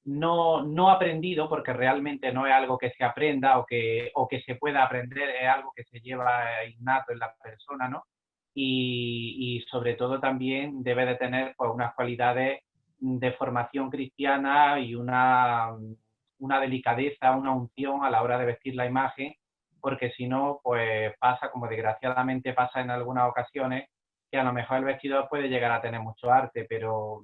No aprendido, porque realmente no es algo que se aprenda o que se pueda aprender, es algo que se lleva innato en la persona, ¿no? Y sobre todo también debe de tener pues unas cualidades de formación cristiana y una delicadeza, una unción a la hora de vestir la imagen, porque si no, pues pasa, como desgraciadamente pasa en algunas ocasiones, que a lo mejor el vestidor puede llegar a tener mucho arte, pero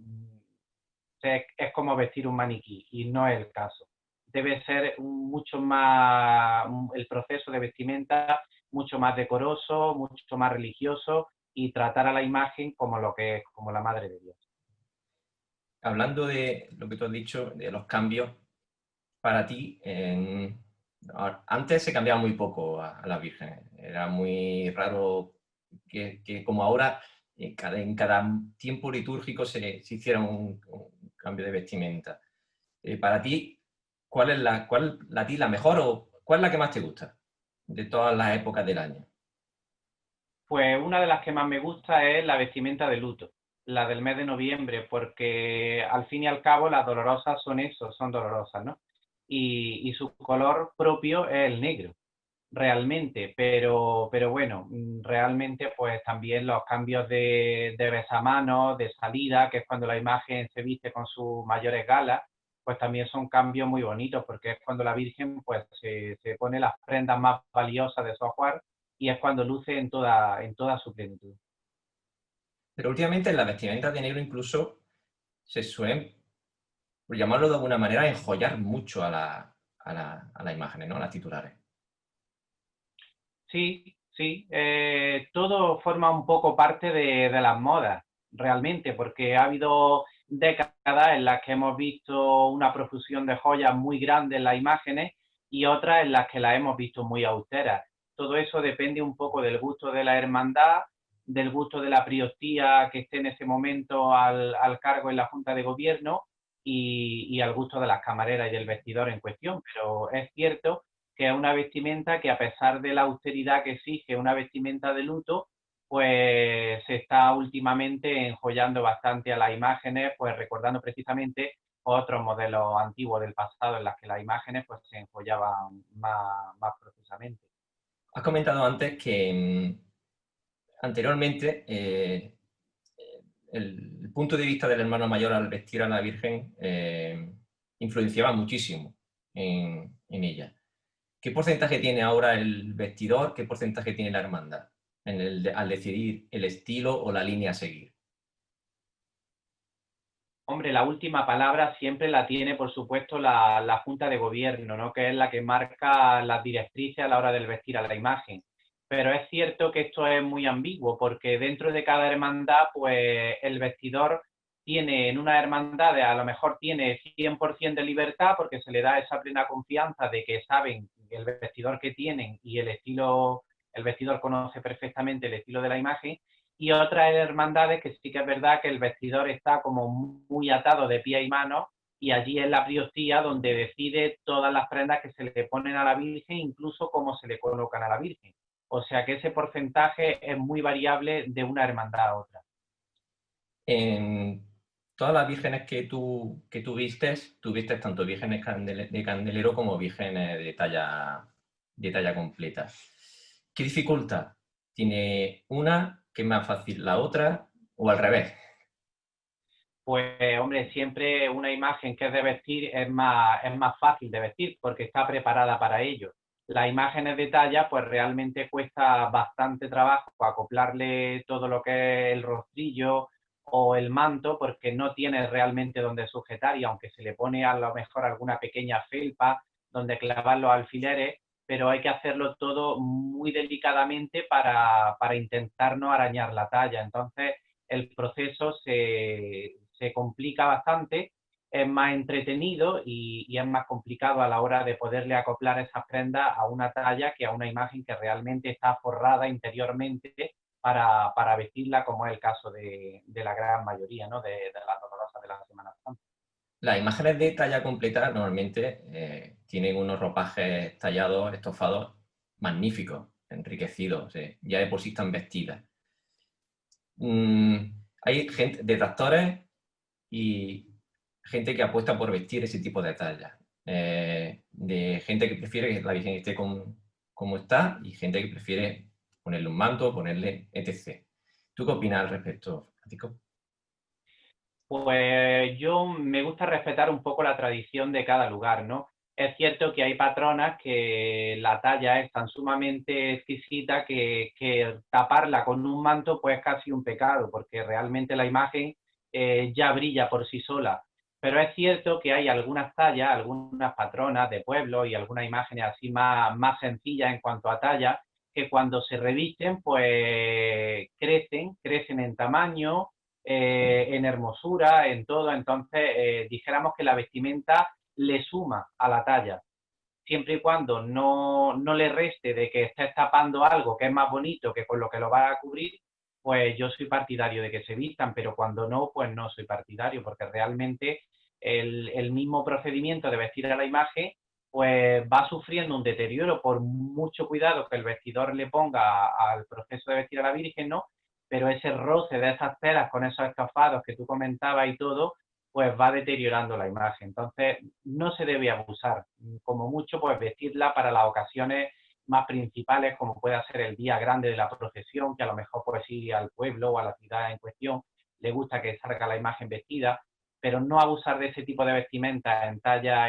es como vestir un maniquí, y no es el caso. Debe ser mucho más, el proceso de vestimenta, mucho más decoroso, mucho más religioso, y tratar a la imagen como lo que es, como la Madre de Dios. Hablando de lo que tú has dicho, de los cambios, para ti, antes se cambiaba muy poco a la Virgen. Era muy raro que como ahora, en cada tiempo litúrgico se hiciera un cambio de vestimenta. Para ti, ¿cuál es la mejor, o cuál es la que más te gusta de todas las épocas del año? Pues una de las que más me gusta es la vestimenta de luto, la del mes de noviembre, porque al fin y al cabo las dolorosas son eso, son dolorosas, ¿no? Y su color propio es el negro, realmente, pero bueno, realmente pues también los cambios de besamanos, de salida, que es cuando la imagen se viste con sus mayores galas, pues también son cambios muy bonitos, porque es cuando la Virgen pues se pone las prendas más valiosas de su ajuar, y es cuando luce en toda su plenitud. Pero últimamente en la vestimenta de negro incluso se suelen, por llamarlo de alguna manera, enjollar mucho a a las imágenes, ¿no? A las titulares. Sí, sí. Todo forma un poco parte de las modas, realmente, porque ha habido décadas en las que hemos visto una profusión de joyas muy grande en las imágenes y otras en las que las hemos visto muy austeras. Todo eso depende un poco del gusto de la hermandad, del gusto de la priostía que esté en ese momento al cargo en la Junta de Gobierno y al gusto de las camareras y del vestidor en cuestión. Pero es cierto que es una vestimenta que, a pesar de la austeridad que exige una vestimenta de luto, pues se está últimamente enjollando bastante a las imágenes, pues recordando precisamente otros modelos antiguos del pasado en las que las imágenes pues se enjollaban más profusamente. Has comentado antes que anteriormente el punto de vista del hermano mayor al vestir a la Virgen influenciaba muchísimo en ella. ¿Qué porcentaje tiene ahora el vestidor? ¿Qué porcentaje tiene la hermandad al decidir el estilo o la línea a seguir? Hombre, la última palabra siempre la tiene, por supuesto, la Junta de Gobierno, ¿no? Que es la que marca las directrices a la hora del vestir a la imagen. Pero es cierto que esto es muy ambiguo, porque dentro de cada hermandad, pues el vestidor tiene, en una hermandad a lo mejor tiene 100% de libertad, porque se le da esa plena confianza de que saben el vestidor que tienen y el estilo, el vestidor conoce perfectamente el estilo de la imagen, y otras hermandades que sí que es verdad que el vestidor está como muy atado de pie y mano, y allí es la priostía donde decide todas las prendas que se le ponen a la Virgen, incluso cómo se le colocan a la Virgen. O sea que ese porcentaje es muy variable de una hermandad a otra. En todas las vírgenes que tú vistes, tú vistes tanto vírgenes de candelero como vírgenes de talla completa. ¿Qué dificultad tiene una? ¿Qué es más fácil la otra? ¿O al revés? Pues, hombre, siempre una imagen que es de vestir es más fácil de vestir porque está preparada para ello. Las imágenes de talla, pues realmente cuesta bastante trabajo acoplarle todo lo que es el rostrillo o el manto, porque no tiene realmente donde sujetar, y aunque se le pone a lo mejor alguna pequeña felpa donde clavar los alfileres, pero hay que hacerlo todo muy delicadamente para intentar no arañar la talla. Entonces, el proceso se complica bastante, es más entretenido y es más complicado a la hora de poderle acoplar esas prendas a una talla que a una imagen que realmente está forrada interiormente para vestirla, como es el caso de la gran mayoría, ¿no? de las dolorosas de la Semana Santa. Las imágenes de talla completa normalmente tienen unos ropajes tallados, estofados, magníficos, enriquecidos, ya de por sí están vestidas. Hay gente, detractores y gente que apuesta por vestir ese tipo de tallas. De gente que prefiere que la Virgen esté como está y gente que prefiere ponerle un manto, ponerle etc. ¿Tú qué opinas al respecto, Francisco? Pues yo me gusta respetar un poco la tradición de cada lugar, ¿no? Es cierto que hay patronas que la talla es tan sumamente exquisita que taparla con un manto pues es casi un pecado, porque realmente la imagen ya brilla por sí sola. Pero es cierto que hay algunas tallas, algunas patronas de pueblo y algunas imágenes así más sencillas en cuanto a talla, que cuando se revisten pues crecen en tamaño, en hermosura, en todo. Entonces, dijéramos que la vestimenta le suma a la talla, siempre y cuando no le reste de que estés tapando algo que es más bonito que con lo que lo va a cubrir, pues yo soy partidario de que se vistan, pero cuando no, pues no soy partidario, porque realmente el mismo procedimiento de vestir a la imagen pues va sufriendo un deterioro por mucho cuidado que el vestidor le ponga al proceso de vestir a la Virgen, ¿no? Pero ese roce de esas telas con esos estofados que tú comentabas y todo, pues va deteriorando la imagen. Entonces, no se debe abusar. Como mucho, pues vestirla para las ocasiones más principales, como pueda ser el día grande de la procesión, que a lo mejor pues ir al pueblo o a la ciudad en cuestión, le gusta que salga la imagen vestida, pero no abusar de ese tipo de vestimenta en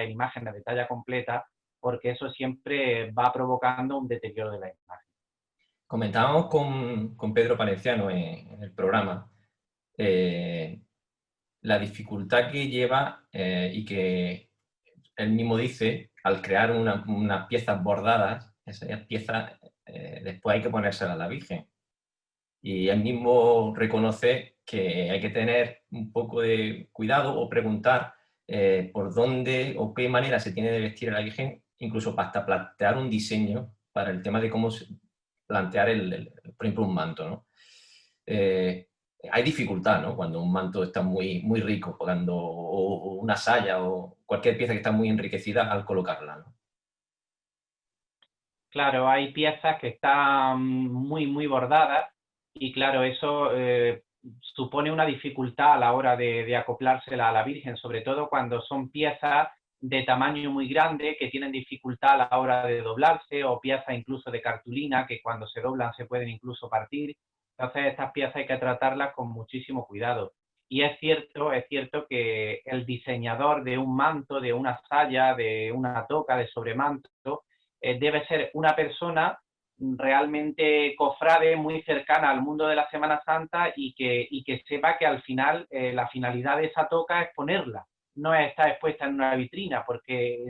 imágenes de talla completa, porque eso siempre va provocando un deterioro de la imagen. Comentábamos con Pedro Palenciano en el programa la dificultad que lleva y que él mismo dice, al crear unas piezas bordadas, esas piezas después hay que ponérselas a la Virgen. Y él mismo reconoce que hay que tener un poco de cuidado o preguntar por dónde o qué manera se tiene de vestir a la Virgen, incluso hasta plantear un diseño para el tema de cómo plantear, por ejemplo, un manto, ¿no? Hay dificultad, ¿no? Cuando un manto está muy, muy rico, o una saya o cualquier pieza que está muy enriquecida al colocarla, ¿no? Claro, hay piezas que están muy bordadas y claro, eso supone una dificultad a la hora de acoplársela a la Virgen, sobre todo cuando son piezas de tamaño muy grande que tienen dificultad a la hora de doblarse, o piezas incluso de cartulina que cuando se doblan se pueden incluso partir. Entonces estas piezas hay que tratarlas con muchísimo cuidado. Y es cierto que el diseñador de un manto, de una saya, de una toca, de sobremanto, debe ser una persona realmente cofrade, muy cercana al mundo de la Semana Santa y que sepa que al final la finalidad de esa toca es ponerla, no es estar expuesta en una vitrina, porque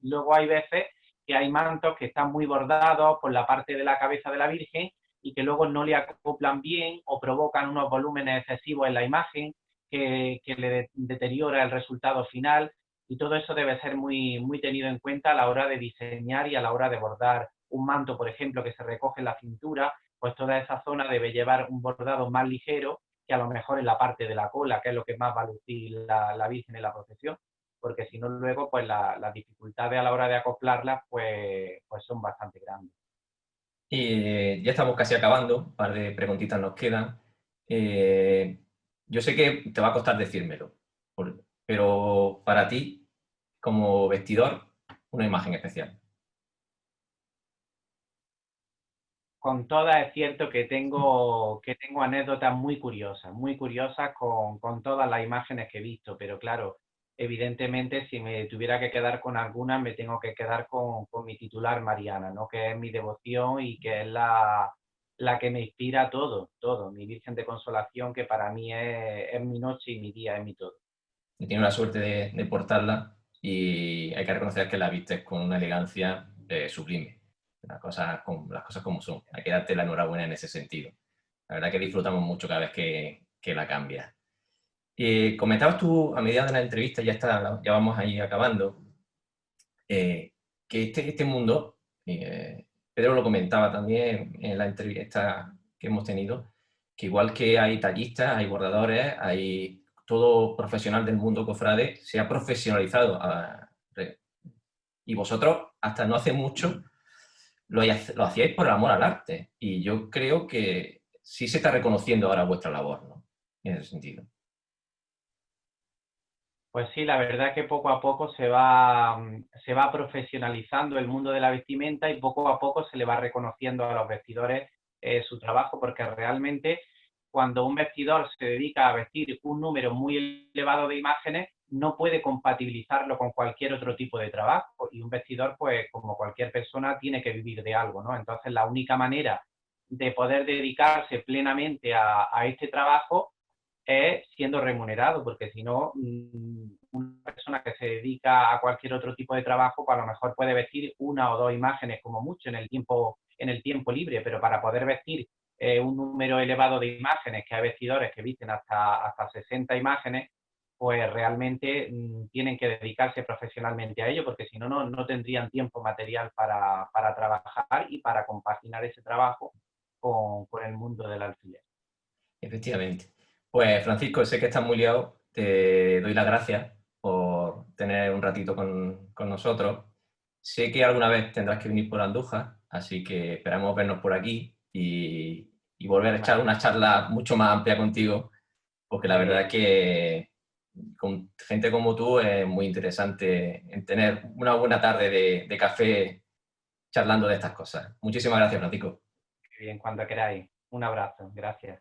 luego hay veces que hay mantos que están muy bordados por la parte de la cabeza de la Virgen y que luego no le acoplan bien o provocan unos volúmenes excesivos en la imagen que le deteriora el resultado final. Y todo eso debe ser muy tenido en cuenta a la hora de diseñar y a la hora de bordar un manto, por ejemplo, que se recoge en la cintura, pues toda esa zona debe llevar un bordado más ligero que a lo mejor en la parte de la cola, que es lo que más va a lucir la Virgen en la procesión, porque si no luego pues las dificultades a la hora de acoplarlas pues son bastante grandes. Y ya estamos casi acabando, un par de preguntitas nos quedan. Yo sé que te va a costar decírmelo, pero para ti, como vestidor, una imagen especial. Con todas es cierto que tengo anécdotas muy curiosas con todas las imágenes que he visto, pero claro, evidentemente si me tuviera que quedar con alguna, me tengo que quedar con mi titular Mariana, ¿no? Que es mi devoción y que es la que me inspira todo, mi Virgen de Consolación, que para mí es mi noche y mi día, es mi todo. He tenido la suerte de portarla y hay que reconocer que la vistes con una elegancia sublime. Las cosas como son. Hay que darte la enhorabuena en ese sentido. La verdad que disfrutamos mucho cada vez que la cambias. Comentabas tú a medida de la entrevista, ya vamos ahí acabando, que este mundo, Pedro lo comentaba también en la entrevista que hemos tenido, que igual que hay tallistas, hay bordadores, hay todo profesional del mundo cofrade, se ha profesionalizado. Y vosotros, hasta no hace mucho, lo hacíais por el amor al arte. Y yo creo que sí se está reconociendo ahora vuestra labor, ¿no? En ese sentido. Pues sí, la verdad es que poco a poco se va profesionalizando el mundo de la vestimenta y poco a poco se le va reconociendo a los vestidores su trabajo, porque realmente cuando un vestidor se dedica a vestir un número muy elevado de imágenes, no puede compatibilizarlo con cualquier otro tipo de trabajo, y un vestidor, pues como cualquier persona, tiene que vivir de algo, ¿no? Entonces la única manera de poder dedicarse plenamente a este trabajo es siendo remunerado, porque si no, una persona que se dedica a cualquier otro tipo de trabajo, pues a lo mejor puede vestir una o dos imágenes como mucho en el tiempo libre, pero para poder vestir un número elevado de imágenes, que hay vestidores que visten hasta 60 imágenes, pues realmente tienen que dedicarse profesionalmente a ello, porque si no, no tendrían tiempo material para trabajar y para compaginar ese trabajo con el mundo del alfiler. Efectivamente. Pues Francisco, sé que estás muy liado, te doy las gracias por tener un ratito con nosotros. Sé que alguna vez tendrás que venir por Andújar, así que esperamos vernos por aquí y volver a echar una charla mucho más amplia contigo, porque la verdad es que con gente como tú es muy interesante en tener una buena tarde de café charlando de estas cosas. Muchísimas gracias, Francisco. Bien, cuando queráis. Un abrazo. Gracias.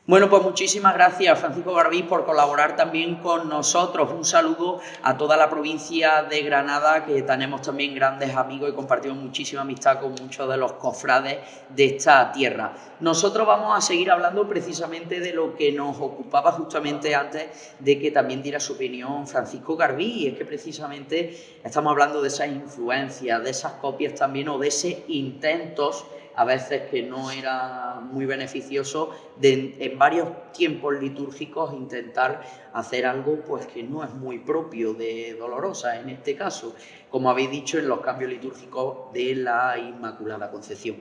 Bueno, pues muchísimas gracias, Francisco Garbí, por colaborar también con nosotros. Un saludo a toda la provincia de Granada, que tenemos también grandes amigos y compartimos muchísima amistad con muchos de los cofrades de esta tierra. Nosotros vamos a seguir hablando precisamente de lo que nos ocupaba justamente antes de que también diera su opinión Francisco Garbí, y es que precisamente estamos hablando de esas influencias, de esas copias también, o de ese intentos a veces que no era muy beneficioso de en varios tiempos litúrgicos intentar hacer algo pues que no es muy propio de Dolorosa en este caso, como habéis dicho en los cambios litúrgicos de la Inmaculada Concepción.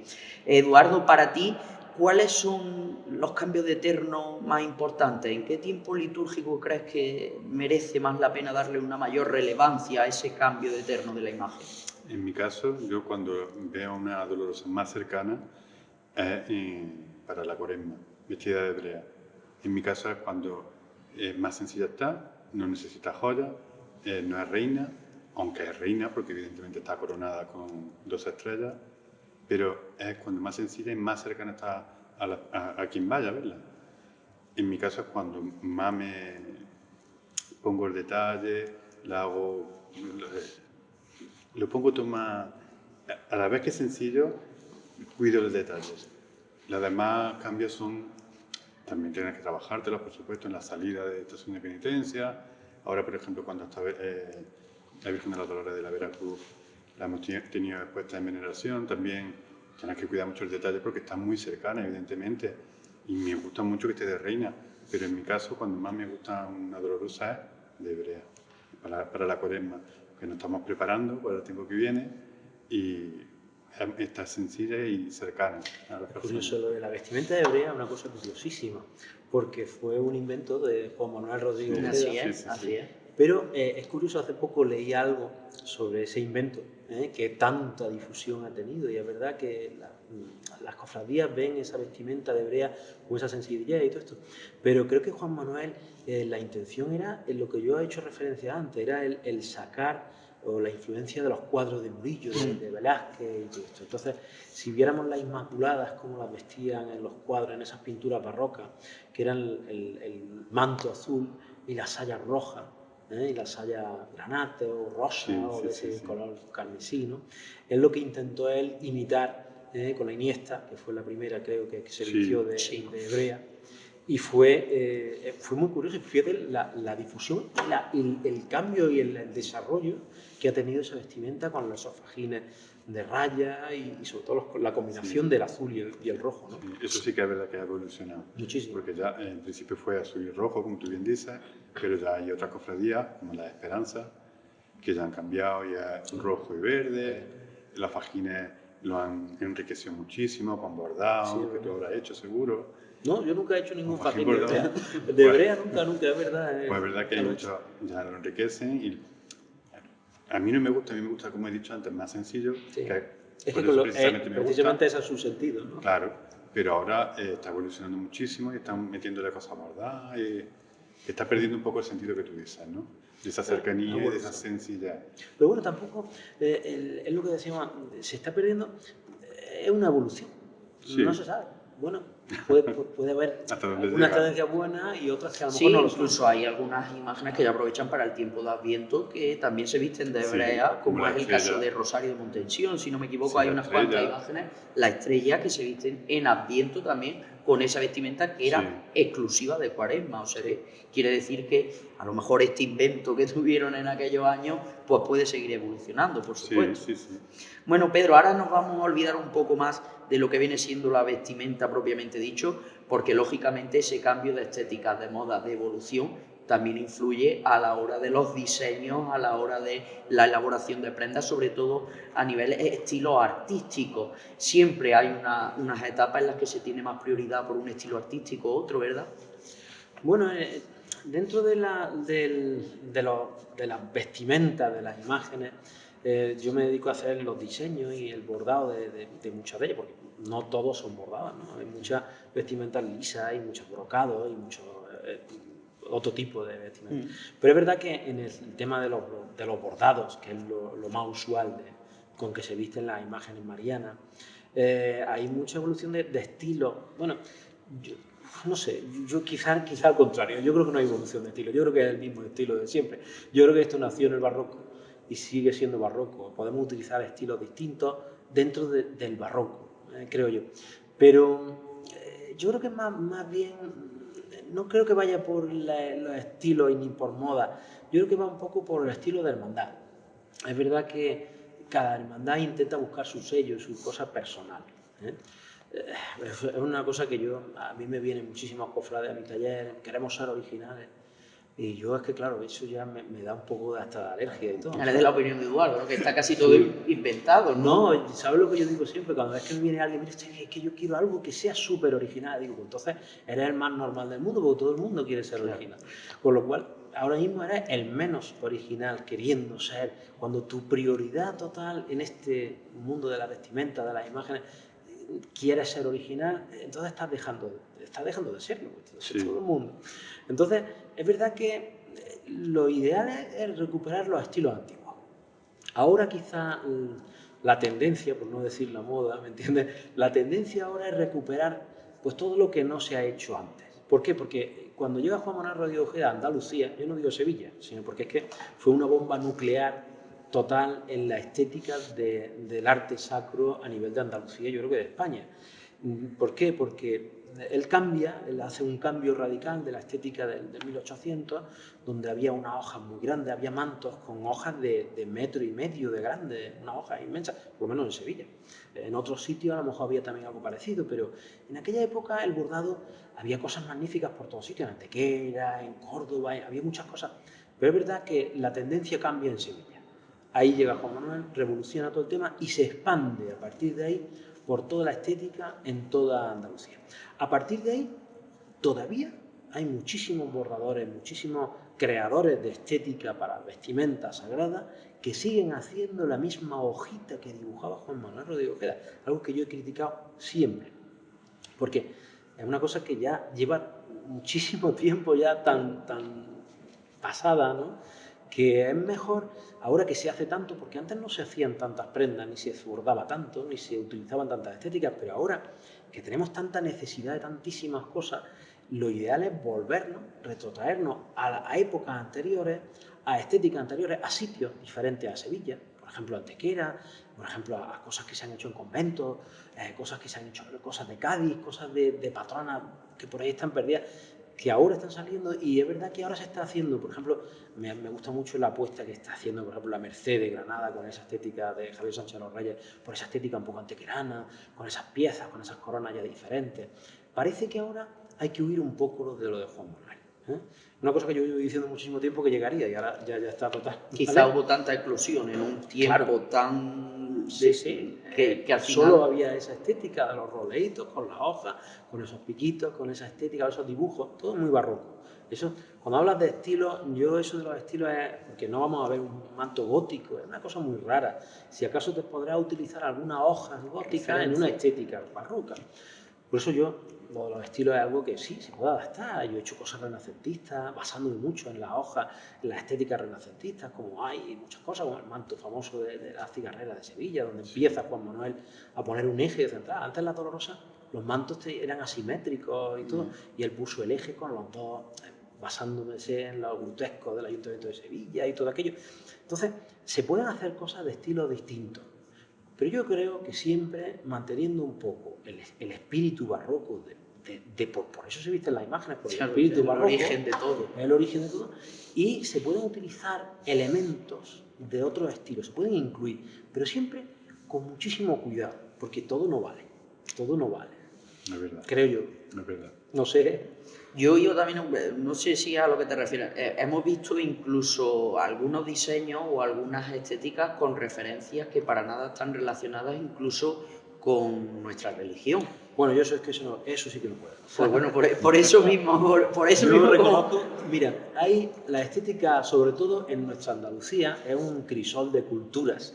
Eduardo, para ti, ¿cuáles son los cambios de terno más importantes? ¿En qué tiempo litúrgico crees que merece más la pena darle una mayor relevancia a ese cambio de terno de la imagen? En mi caso, yo cuando veo una Dolorosa más cercana es para la Cuaresma, vestida de hebrea. En mi caso es cuando más sencilla está, no necesita joyas, no es reina, aunque es reina porque evidentemente está coronada con 2 estrellas, pero es cuando más sencilla y más cercana está a quien vaya a verla. En mi caso es cuando más me pongo el detalle, la hago... Lo pongo todo más... A la vez que es sencillo, cuido los detalles. Los demás cambios son... También tienes que trabajártelos, por supuesto, en la salida de estación de penitencia. Ahora, por ejemplo, cuando está la Virgen de los Dolores de la Veracruz, la hemos tenido expuesta en veneración, también tienes que cuidar mucho el detalle porque está muy cercana, evidentemente. Y me gusta mucho que esté de reina, pero en mi caso, cuando más me gusta una Dolorosa es de hebrea, para la Cuaresma, que nos estamos preparando para el tiempo que viene y está sencilla y cercana a las personas. Curioso, lo de la vestimenta de hebrea es una cosa curiosísima, porque fue un invento de Juan Manuel Rodríguez. Sí, así es. Pero es curioso, hace poco leí algo sobre ese invento que tanta difusión ha tenido, y es verdad que las cofradías ven esa vestimenta de hebrea con esa sensibilidad y todo esto, pero creo que Juan Manuel, la intención era, en lo que yo he hecho referencia antes, era el sacar o la influencia de los cuadros de Murillo, de Velázquez y todo esto. Entonces, si viéramos las Inmaculadas, cómo las vestían en los cuadros, en esas pinturas barrocas, que eran el manto azul y la saya roja, y la saya granate o rosa, o de ese color carmesí, ¿no? Es lo que intentó él imitar con la Iniesta, que fue la primera, creo, que se vistió de hebrea. Y fue muy curioso, fíjate la difusión, el cambio y el desarrollo que ha tenido esa vestimenta con los fajines de raya y sobre todo la combinación del azul y el rojo, ¿no? Eso sí que es verdad que ha evolucionado. Muchísimo. Porque ya en principio fue azul y rojo, como tú bien dices, pero ya hay otras cofradías, como la Esperanza, que ya han cambiado, ya es rojo y verde, los fajines lo han enriquecido muchísimo con bordado, que tú habrás hecho seguro. No, yo nunca he hecho ningún fajín de hebrea. De hebrea nunca, es verdad. Pues es verdad que hay muchos, ya lo enriquecen y a mí no me gusta, a mí me gusta, como he dicho antes, más sencillo. Sí. Que es que precisamente ese es su sentido, ¿no? Claro, pero ahora está evolucionando muchísimo y están metiéndole cosas bordadas y está perdiendo un poco el sentido que tú dices, ¿no? De esa cercanía y de esa sencillez. Pero bueno, tampoco, es lo que decíamos, se está perdiendo, es una evolución, no se sabe. Bueno, puede haber algunas tendencias buenas y otras que a lo mejor no lo son. Incluso hay algunas imágenes que ya aprovechan para el tiempo de Adviento que también se visten de hebrea, como es el caso de Rosario de Montensión, si no me equivoco, hay unas cuantas imágenes, la estrella, que se visten en Adviento también con esa vestimenta que era exclusiva de Cuaresma. O sea, que quiere decir que a lo mejor este invento que tuvieron en aquellos años pues puede seguir evolucionando, por supuesto. Bueno, Pedro, ahora nos vamos a olvidar un poco más de lo que viene siendo la vestimenta propiamente dicho, porque lógicamente ese cambio de estética, de moda, de evolución, también influye a la hora de los diseños, a la hora de la elaboración de prendas, sobre todo a nivel estilo artístico. Siempre hay unas etapas en las que se tiene más prioridad por un estilo artístico u otro, ¿verdad? Bueno, dentro de las vestimentas, de las imágenes, yo me dedico a hacer los diseños y el bordado de muchas de ellas, porque no todos son bordadas, ¿no? Hay muchas vestimentas lisas, hay muchos brocados, hay muchos otro tipo de vestimentas. Pero es verdad que en el tema de los bordados, que es lo más usual con que se visten las imágenes marianas, hay mucha evolución de estilo. Bueno, no sé, yo quizá al contrario, yo creo que no hay evolución de estilo, yo creo que es el mismo estilo de siempre. Yo creo que esto nació en el barroco y sigue siendo barroco. Podemos utilizar estilos distintos dentro del barroco, creo yo. Pero yo creo que más bien, no creo que vaya por los estilos ni por moda, yo creo que va un poco por el estilo de hermandad. Es verdad que cada hermandad intenta buscar su sello, su cosa personal, ¿eh? Es una cosa que a mí me vienen muchísimos cofrades a mi taller, queremos ser originales. Y yo es que, claro, eso ya me da un poco de hasta alergia y todo. Eres de la opinión de Eduardo, ¿no? Que está casi todo inventado, ¿no? No, ¿sabes lo que yo digo siempre? Cuando es que me viene alguien, mira, es que yo quiero algo que sea súper original. Digo, pues entonces eres el más normal del mundo, porque todo el mundo quiere ser original. Con lo cual, ahora mismo eres el menos original queriendo ser, cuando tu prioridad total en este mundo de la vestimenta, de las imágenes, quieres ser original, entonces estás dejando de serlo, todo el mundo. Entonces, es verdad que lo ideal es recuperar los estilos antiguos. Ahora quizá la tendencia, por no decir la moda, ¿me entiendes? La tendencia ahora es recuperar pues todo lo que no se ha hecho antes. ¿Por qué? Porque cuando llega Juan Manuel Rodríguez Ojeda a Andalucía, yo no digo Sevilla, sino porque es que fue una bomba nuclear total en la estética del arte sacro a nivel de Andalucía, yo creo que de España. ¿Por qué? Porque él hace un cambio radical de la estética del 1800, donde había unas hojas muy grandes, había mantos con hojas de metro y medio de grande, unas hojas inmensas, por lo menos en Sevilla. En otros sitios a lo mejor había también algo parecido, pero en aquella época el bordado había cosas magníficas por todos sitios, en Antequera, en Córdoba, había muchas cosas. Pero es verdad que la tendencia cambia en Sevilla. Ahí llega Juan Manuel, revoluciona todo el tema y se expande a partir de ahí por toda la estética en toda Andalucía. A partir de ahí, todavía hay muchísimos bordadores, muchísimos creadores de estética para vestimenta sagrada que siguen haciendo la misma hojita que dibujaba Juan Manuel Rodríguez Ojeda, algo que yo he criticado siempre, porque es una cosa que ya lleva muchísimo tiempo ya tan pasada, ¿no? Que es mejor ahora que se hace tanto, porque antes no se hacían tantas prendas, ni se bordaba tanto, ni se utilizaban tantas estéticas, pero ahora que tenemos tanta necesidad de tantísimas cosas, lo ideal es volvernos, retrotraernos a épocas anteriores, a estéticas anteriores, a sitios diferentes a Sevilla, por ejemplo a Antequera, por ejemplo a cosas que se han hecho en conventos, cosas que se han hecho, cosas de Cádiz, cosas de patronas que por ahí están perdidas, que ahora están saliendo, y es verdad que ahora se está haciendo, por ejemplo, me gusta mucho la apuesta que está haciendo, por ejemplo, la Merced de Granada, con esa estética de Javier Sánchez de los Reyes, por esa estética un poco antequerana, con esas piezas, con esas coronas ya diferentes. Parece que ahora hay que huir un poco de lo de Juan Manuel, ¿eh? Una cosa que yo llevo diciendo muchísimo tiempo que llegaría y ahora ya está total. Quizá hubo tanta explosión en un tiempo tan... Sí. Que al final... Solo había esa estética de los roleitos, con las hojas, con esos piquitos, con esa estética, esos dibujos, todo muy barroco. Eso, cuando hablas de estilos, yo eso de los estilos es porque no vamos a ver un manto gótico, es una cosa muy rara. Si acaso te podrás utilizar algunas hojas góticas en una estética barroca. Por eso yo, lo de los estilos es algo que sí, se puede adaptar. Yo he hecho cosas renacentistas, basándome mucho en las hojas, en las estéticas renacentistas, como hay muchas cosas, como el manto famoso de la cigarrera de Sevilla, donde empieza Juan Manuel a poner un eje central. Antes en la Dolorosa los mantos eran asimétricos y todo, y él puso el eje con los dos, basándose en lo grotesco del Ayuntamiento de Sevilla y todo aquello. Entonces, se pueden hacer cosas de estilos distintos. Pero yo creo que siempre manteniendo un poco el espíritu barroco, por eso se visten las imágenes, porque el espíritu barroco es el origen de todo. Es el origen de todo. Y se pueden utilizar elementos de otros estilos, se pueden incluir, pero siempre con muchísimo cuidado, porque todo no vale. Todo no vale. No es verdad. Creo yo. No es verdad. No sé. Yo también, no sé si a lo que te refieres, hemos visto incluso algunos diseños o algunas estéticas con referencias que para nada están relacionadas incluso con nuestra religión. Bueno, yo sé que eso sí que no puedo. Pues bueno, por eso mismo, por eso yo mismo reconozco, mira, hay la estética, sobre todo en nuestra Andalucía, es un crisol de culturas,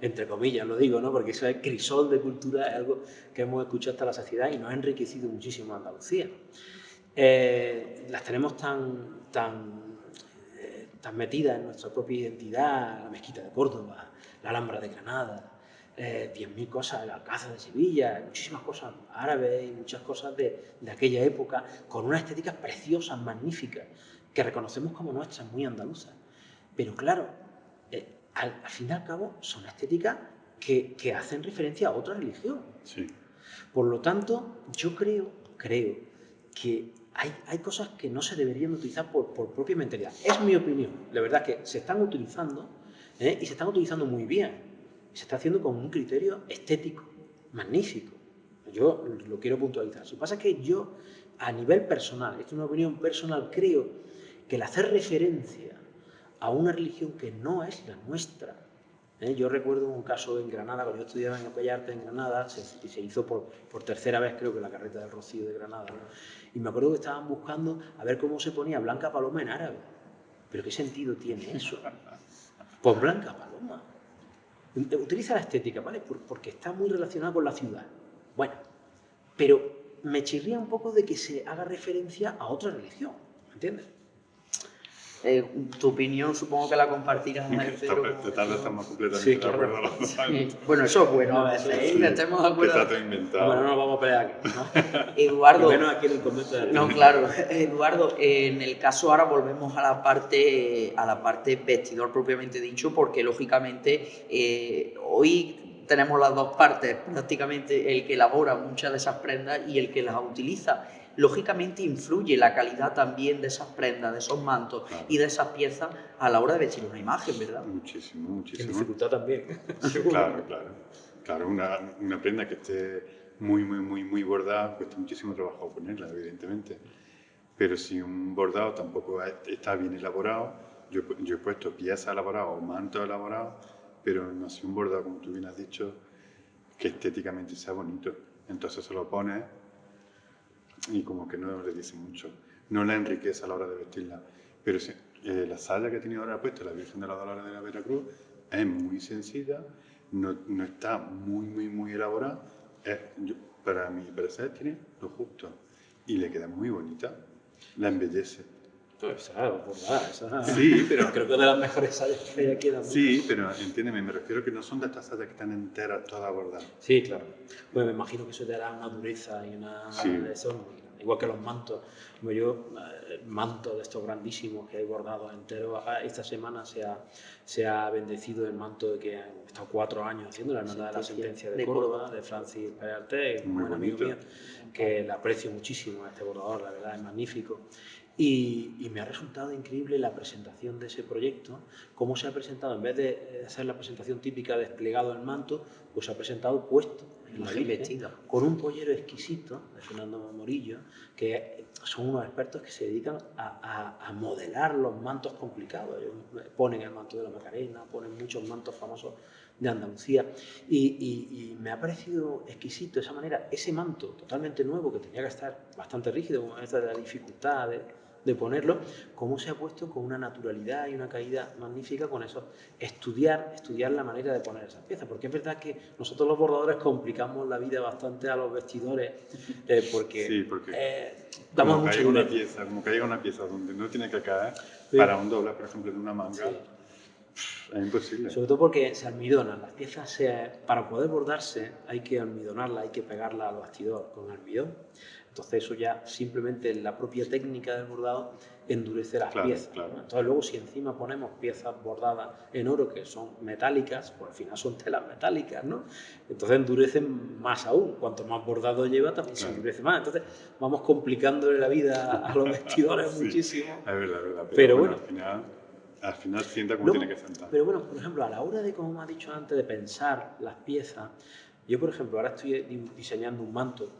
entre comillas lo digo, ¿no? Porque eso es crisol de culturas, es algo que hemos escuchado hasta la saciedad y nos ha enriquecido muchísimo Andalucía. Las tenemos tan metidas en nuestra propia identidad, la Mezquita de Córdoba, la Alhambra de Granada, 10.000 cosas del Alcázar de Sevilla, muchísimas cosas árabes y muchas cosas de aquella época, con unas estéticas preciosas, magníficas, que reconocemos como nuestras, muy andaluzas. Pero claro, al fin y al cabo son estéticas que hacen referencia a otra religión. Sí. Por lo tanto, yo creo que hay cosas que no se deberían utilizar por propia mentalidad. Es mi opinión. La verdad es que se están utilizando y se están utilizando muy bien. Se está haciendo con un criterio estético magnífico. Yo lo quiero puntualizar. Lo que pasa es que yo, a nivel personal, esto es una opinión personal, creo que el hacer referencia a una religión que no es la nuestra. Yo recuerdo un caso en Granada, cuando yo estudiaba en Bellas Artes en Granada, se hizo por tercera vez, creo que la carreta del Rocío de Granada, ¿no? Y me acuerdo que estaban buscando a ver cómo se ponía Blanca Paloma en árabe. ¿Pero qué sentido tiene eso? Pues Blanca Paloma. Utiliza la estética, ¿vale? Porque está muy relacionada con la ciudad. Bueno, pero me chirría un poco de que se haga referencia a otra religión, ¿me entiendes? Tu opinión supongo que la compartirás, Pedro. De tal vez estamos completamente de acuerdo los dos. Sí. Bueno, eso es bueno a veces, Sí, estemos de acuerdo. que está todo inventado. Bueno, no nos vamos a pelear aquí, ¿no? Eduardo. Menos aquí en el convento de No, claro. Eduardo, en el caso ahora volvemos a la parte vestidor propiamente dicho, porque lógicamente hoy tenemos las dos partes, prácticamente el que elabora muchas de esas prendas y el que las utiliza. Lógicamente influye la calidad también de esas prendas, de esos mantos y de esas piezas a la hora de vestir una imagen, ¿verdad? Muchísimo, muchísimo. En dificultad también. Claro, una prenda que esté muy bordada, cuesta muchísimo trabajo ponerla, evidentemente. Pero si un bordado tampoco está bien elaborado, yo he puesto piezas elaboradas o mantos elaborados, pero no si un bordado, como tú bien has dicho, que estéticamente sea bonito. Entonces se lo pones y como que no le dice mucho, no la enriquece a la hora de vestirla. Pero sí, la saya que he tenido ahora puesta, la Virgen de la Dolores de la Veracruz, es muy sencilla, no está muy elaborada, para mi parecer tiene lo justo y le queda muy bonita, la embellece. Esa bordada, esa... Sí, pero... Creo que es de las mejores sayas que hay aquí en Andújar. Sí, pero entiéndeme, me refiero que no son de estas sayas que están enteras, todas bordadas. Sí, claro. Pues me imagino que eso te dará una dureza y una... Sí. Eso, igual que los mantos. Como yo, mantos de estos grandísimos que hay bordados enteros. Esta semana se ha bendecido el manto que han estado 4 años haciendo, la Hermandad de la Sentencia de Córdoba, de Francis Pérez Artés, un buen amigo mío, que le aprecio muchísimo a este bordador, la verdad es magnífico. Y me ha resultado increíble la presentación de ese proyecto, cómo se ha presentado, en vez de hacer la presentación típica desplegado el manto, pues se ha presentado puesto en la Virgen, con un pollero exquisito de Fernando Morillo, que son unos expertos que se dedican a modelar los mantos complicados. Ellos ponen el manto de la Macarena, ponen muchos mantos famosos de Andalucía y me ha parecido exquisito esa manera, ese manto totalmente nuevo que tenía que estar bastante rígido, con esta de la dificultad de ponerlo, cómo se ha puesto con una naturalidad y una caída magnífica con eso, estudiar la manera de poner esas piezas, porque es verdad que nosotros los bordadores complicamos la vida bastante a los vestidores porque damos mucho dinero. Como que haya una pieza donde no tiene que caer, para un doble, por ejemplo, de una manga, es imposible. Sobre todo porque se almidonan las piezas, para poder bordarse hay que almidonarla, hay que pegarla al bastidor con almidón. Entonces eso ya simplemente la propia técnica del bordado endurece las piezas. Claro. Entonces luego si encima ponemos piezas bordadas en oro que son metálicas, pues al final son telas metálicas, ¿no? Entonces endurecen más aún. Cuanto más bordado lleva también se endurece más. Entonces vamos complicándole la vida a los vestidores muchísimo. Es verdad. Pero bueno, al final sienta como tiene que sentar. Pero bueno, por ejemplo, a la hora de, como me ha dicho antes, de pensar las piezas, yo por ejemplo ahora estoy diseñando un manto.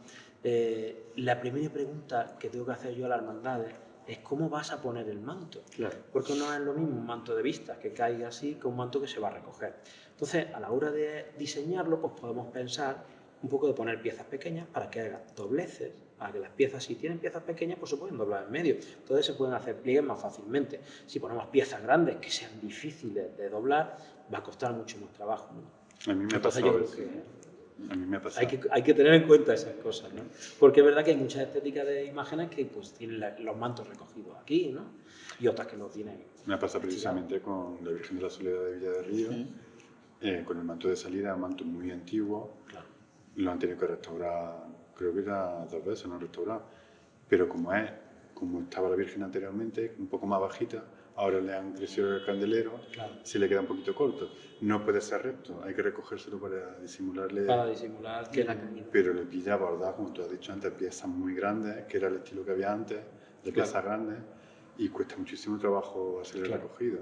La primera pregunta que tengo que hacer yo a las hermandades es cómo vas a poner el manto. Claro. Porque no es lo mismo un manto de vistas que caiga así que un manto que se va a recoger. Entonces, a la hora de diseñarlo, pues podemos pensar un poco de poner piezas pequeñas para que hagan dobleces, para que las piezas, si tienen piezas pequeñas, pues se pueden doblar en medio. Entonces se pueden hacer pliegues más fácilmente. Si ponemos piezas grandes que sean difíciles de doblar, va a costar mucho más trabajo, ¿no? A mí me ha Entonces pasado yo eso. creo que A mí me ha pasado. hay que tener en cuenta esas cosas, ¿no? Porque es verdad que hay muchas estéticas de imágenes que pues tienen los mantos recogidos aquí, ¿no? Y otras que no tienen. Me ha pasado precisamente con la Virgen de la Soledad de Villa de Río, con el manto de salida, un manto muy antiguo, Claro. lo han tenido que restaurar, creo que era 2 veces, lo han restaurado, pero como estaba la Virgen anteriormente, un poco más bajita, ahora le han crecido el candelero, Claro. se le queda un poquito corto. No puede ser recto, hay que recogérselo para disimularle. Para disimular que la caída. Pero le pilla bordado, como tú has dicho antes, piezas muy grandes, que era el estilo que había antes, de piezas grandes, y cuesta muchísimo trabajo hacer el recogido.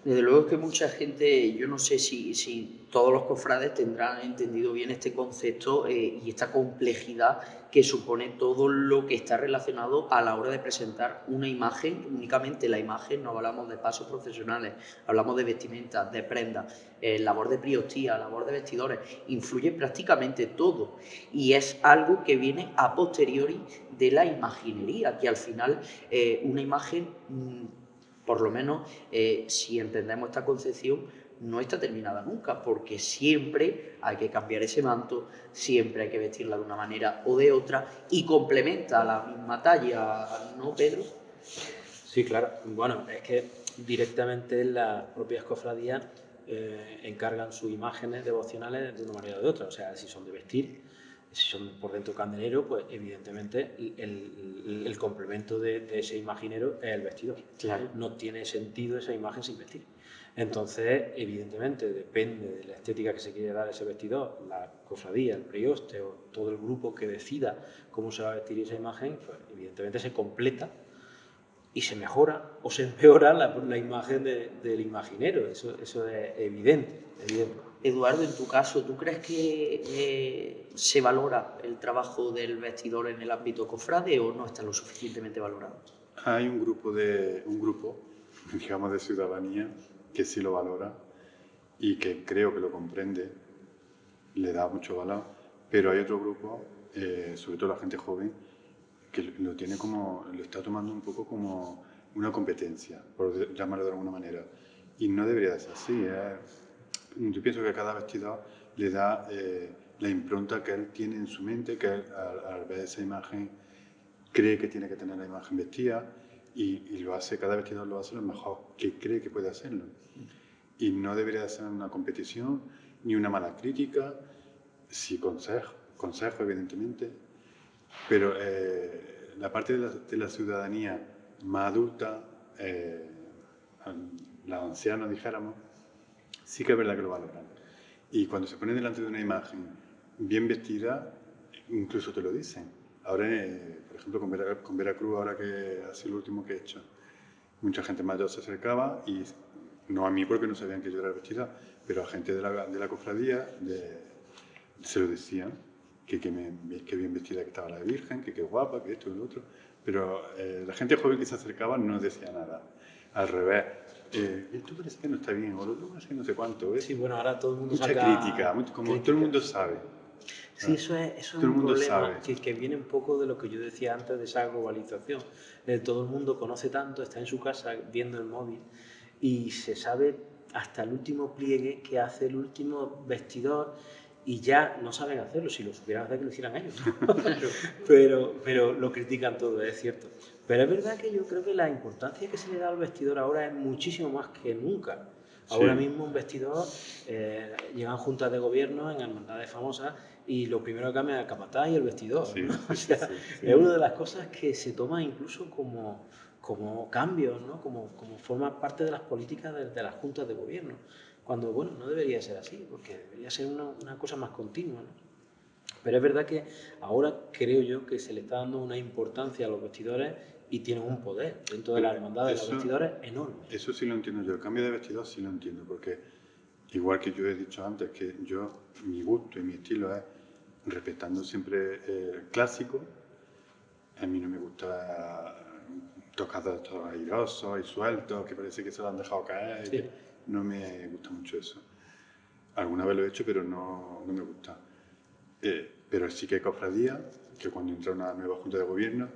Desde luego que mucha gente, yo no sé si todos los cofrades tendrán entendido bien este concepto y esta complejidad que supone todo lo que está relacionado a la hora de presentar una imagen, únicamente la imagen, no hablamos de pasos procesionales, hablamos de vestimentas, de prendas, labor de priostía, labor de vestidores, influye prácticamente todo y es algo que viene a posteriori de la imaginería, que al final una imagen... por lo menos, si entendemos esta concepción, no está terminada nunca, porque siempre hay que cambiar ese manto, siempre hay que vestirla de una manera o de otra, y complementa la misma talla, ¿no, Pedro? Sí, claro. Bueno, es que directamente las propias cofradías encargan sus imágenes devocionales de una manera o de otra. O sea, si son de vestir, si son por dentro candelero, pues evidentemente el complemento de ese imaginero es el vestidor. Claro. No tiene sentido esa imagen sin vestir. Entonces, evidentemente, depende de la estética que se quiere dar a ese vestidor, la cofradía, el prioste o todo el grupo que decida cómo se va a vestir esa imagen, pues evidentemente se completa y se mejora o se empeora la imagen del imaginero. Eso es evidente. Eduardo, en tu caso, ¿tú crees que se valora el trabajo del vestidor en el ámbito cofrade o no está lo suficientemente valorado? Hay un grupo, digamos, de ciudadanía que sí lo valora y que creo que lo comprende, le da mucho valor, pero hay otro grupo, sobre todo la gente joven, que lo está tomando un poco como una competencia, por llamarlo de alguna manera. Y no debería de ser así. Yo pienso que cada vestidor le da la impronta que él tiene en su mente, que él, al ver esa imagen cree que tiene que tener la imagen vestida y lo hace, cada vestidor lo hace lo mejor que cree que puede hacerlo. Y no debería de ser una competición ni una mala crítica, sí consejo evidentemente, pero la parte de la ciudadanía más adulta, los ancianos dijéramos, sí que es verdad que lo valoran. Y cuando se ponen delante de una imagen bien vestida, incluso te lo dicen. Ahora, por ejemplo, con Veracruz, ahora que ha sido lo último que he hecho, mucha gente mayor se acercaba y no a mí porque no sabían que yo era vestida, pero a gente de la cofradía se lo decían, que bien vestida que estaba la Virgen, que qué guapa, que esto y lo otro. Pero la gente joven que se acercaba no decía nada. Al revés, esto parece que no está bien, o lo otro parece que no sé cuánto. Sí, bueno, ahora todo el mundo mucha saca crítica, como todo el mundo sabe. Sí, eso es un problema que viene un poco de lo que yo decía antes de esa globalización. Todo el mundo conoce tanto, está en su casa viendo el móvil y se sabe hasta el último pliegue que hace el último vestidor y ya no saben hacerlo. Si lo supieran hacer, que lo hicieran ellos, ¿no? pero lo critican todo, es cierto. Pero es verdad que yo creo que la importancia que se le da al vestidor ahora es muchísimo más que nunca. Ahora mismo un vestidor, llegan juntas de gobierno en hermandades famosas y lo primero que cambia es el capataz y el vestidor. Sí, ¿no? sí. Es una de las cosas que se toma incluso como cambios, ¿no? Como forma parte de las políticas de las juntas de gobierno. Cuando, bueno, no debería ser así, porque debería ser una cosa más continua, ¿no? Pero es verdad que ahora creo yo que se le está dando una importancia a los vestidores y tienen un poder dentro de la hermandad de los vestidores enorme. Eso sí lo entiendo yo. El cambio de vestidor sí lo entiendo, porque igual que yo he dicho antes, que mi gusto y mi estilo es respetando siempre el clásico. A mí no me gusta tocados todos airosos y sueltos, que parece que se lo han dejado caer. Sí. No me gusta mucho eso. Alguna vez lo he hecho, pero no me gusta. Pero sí que hay cofradías que cuando entra una nueva junta de gobierno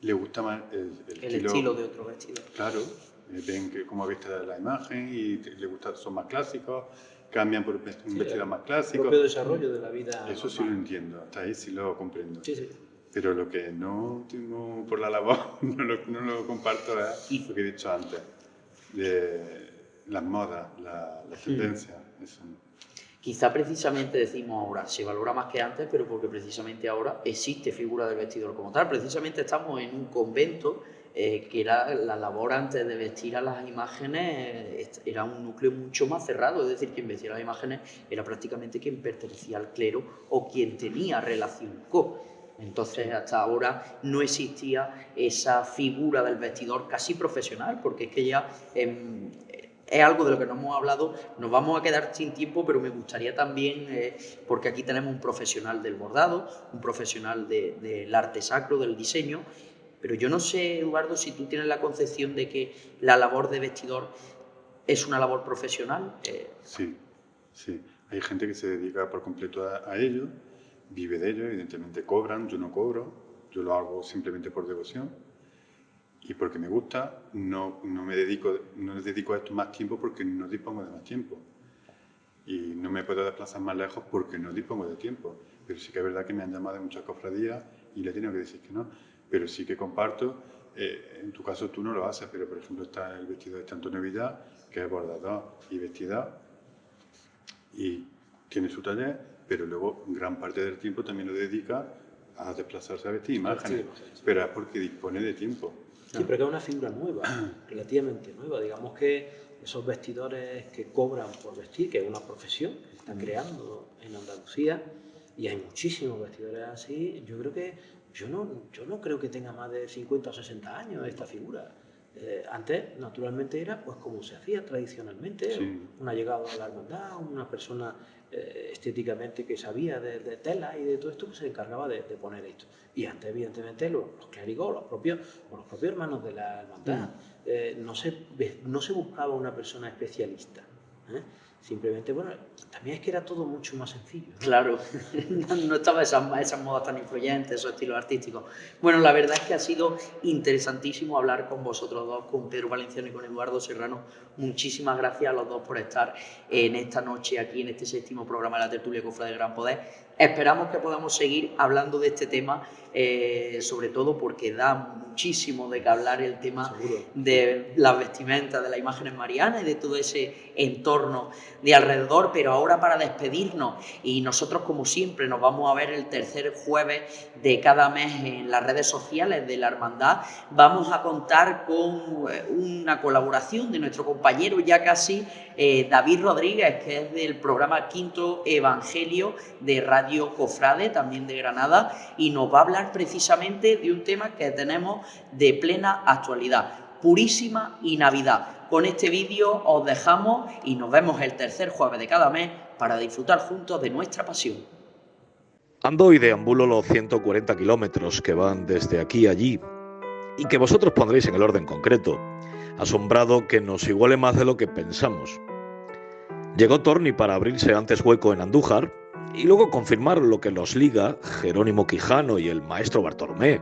le gusta más el estilo de otro vestido. Claro, ven cómo viste la imagen y le gusta, son más clásicos, cambian por un vestido más clásico. El propio desarrollo de la vida. Eso sí lo entiendo, hasta ahí sí lo comprendo. Sí. Pero lo que no tengo por la labor, no lo comparto, es lo que he dicho antes, de las modas, las tendencias. Eso. Quizá precisamente decimos ahora, se valora más que antes, pero porque precisamente ahora existe figura del vestidor como tal. Precisamente estamos en un convento que era la labor antes de vestir a las imágenes, era un núcleo mucho más cerrado, es decir, quien vestía las imágenes era prácticamente quien pertenecía al clero o quien tenía relación con. Entonces, hasta ahora no existía esa figura del vestidor casi profesional, porque es que ya es algo de lo que no hemos hablado. Nos vamos a quedar sin tiempo, pero me gustaría también, porque aquí tenemos un profesional del bordado, un profesional del arte sacro, del diseño, pero yo no sé, Eduardo, si tú tienes la concepción de que la labor de vestidor es una labor profesional. Sí. Hay gente que se dedica por completo a ello, vive de ello, evidentemente cobran, yo no cobro, yo lo hago simplemente por devoción y porque me gusta. No me dedico a esto más tiempo porque no dispongo de más tiempo y no me puedo desplazar más lejos porque no dispongo de tiempo, pero sí que es verdad que me han llamado de muchas cofradías y le he tenido que decir que no, pero sí que comparto. En tu caso tú no lo haces, pero por ejemplo está el vestido de Antonio Villar, que es bordador y vestidor y tiene su taller, pero luego gran parte del tiempo también lo dedica a desplazarse a vestir imágenes, pero es porque dispone de tiempo. Sí, pero que es una figura nueva, relativamente nueva. Digamos que esos vestidores que cobran por vestir, que es una profesión que se está creando en Andalucía, y hay muchísimos vestidores así, yo creo que yo no creo que tenga más de 50 o 60 años esta figura. Antes, naturalmente, era pues como se hacía tradicionalmente, sí. Una llegada a la hermandad, una persona estéticamente que sabía de tela y de todo esto, que se encargaba de poner esto. Y antes, evidentemente, los clérigos, los propios hermanos de la hermandad, no se buscaba una persona especialista. Simplemente, bueno, también es que era todo mucho más sencillo, ¿no? Claro, no estaba esas modas tan influyentes, esos estilos artísticos. Bueno, la verdad es que ha sido interesantísimo hablar con vosotros dos, con Pedro Valenciano y con Eduardo Serrano. Muchísimas gracias a los dos por estar en esta noche aquí en este 7º programa de la Tertulia Cofrade de Gran Poder. Esperamos que podamos seguir hablando de este tema, sobre todo porque da muchísimo de qué hablar el tema de las vestimentas, de las imágenes marianas y de todo ese entorno de alrededor. Pero ahora, para despedirnos, y nosotros como siempre nos vamos a ver el tercer jueves de cada mes en las redes sociales de la hermandad, vamos a contar con una colaboración de nuestro compañero ya casi David Rodríguez, que es del programa Quinto Evangelio de Radio Cofrade, también de Granada, y nos va a hablar precisamente de un tema que tenemos de plena actualidad: Purísima y Navidad. Con este vídeo os dejamos y nos vemos el tercer jueves de cada mes para disfrutar juntos de nuestra pasión. Ando y deambulo los 140 kilómetros que van desde aquí a allí y que vosotros pondréis en el orden concreto, asombrado que nos iguale más de lo que pensamos. Llegó Torni para abrirse antes hueco en Andújar y luego confirmar lo que los liga Jerónimo Quijano y el maestro Bartolomé,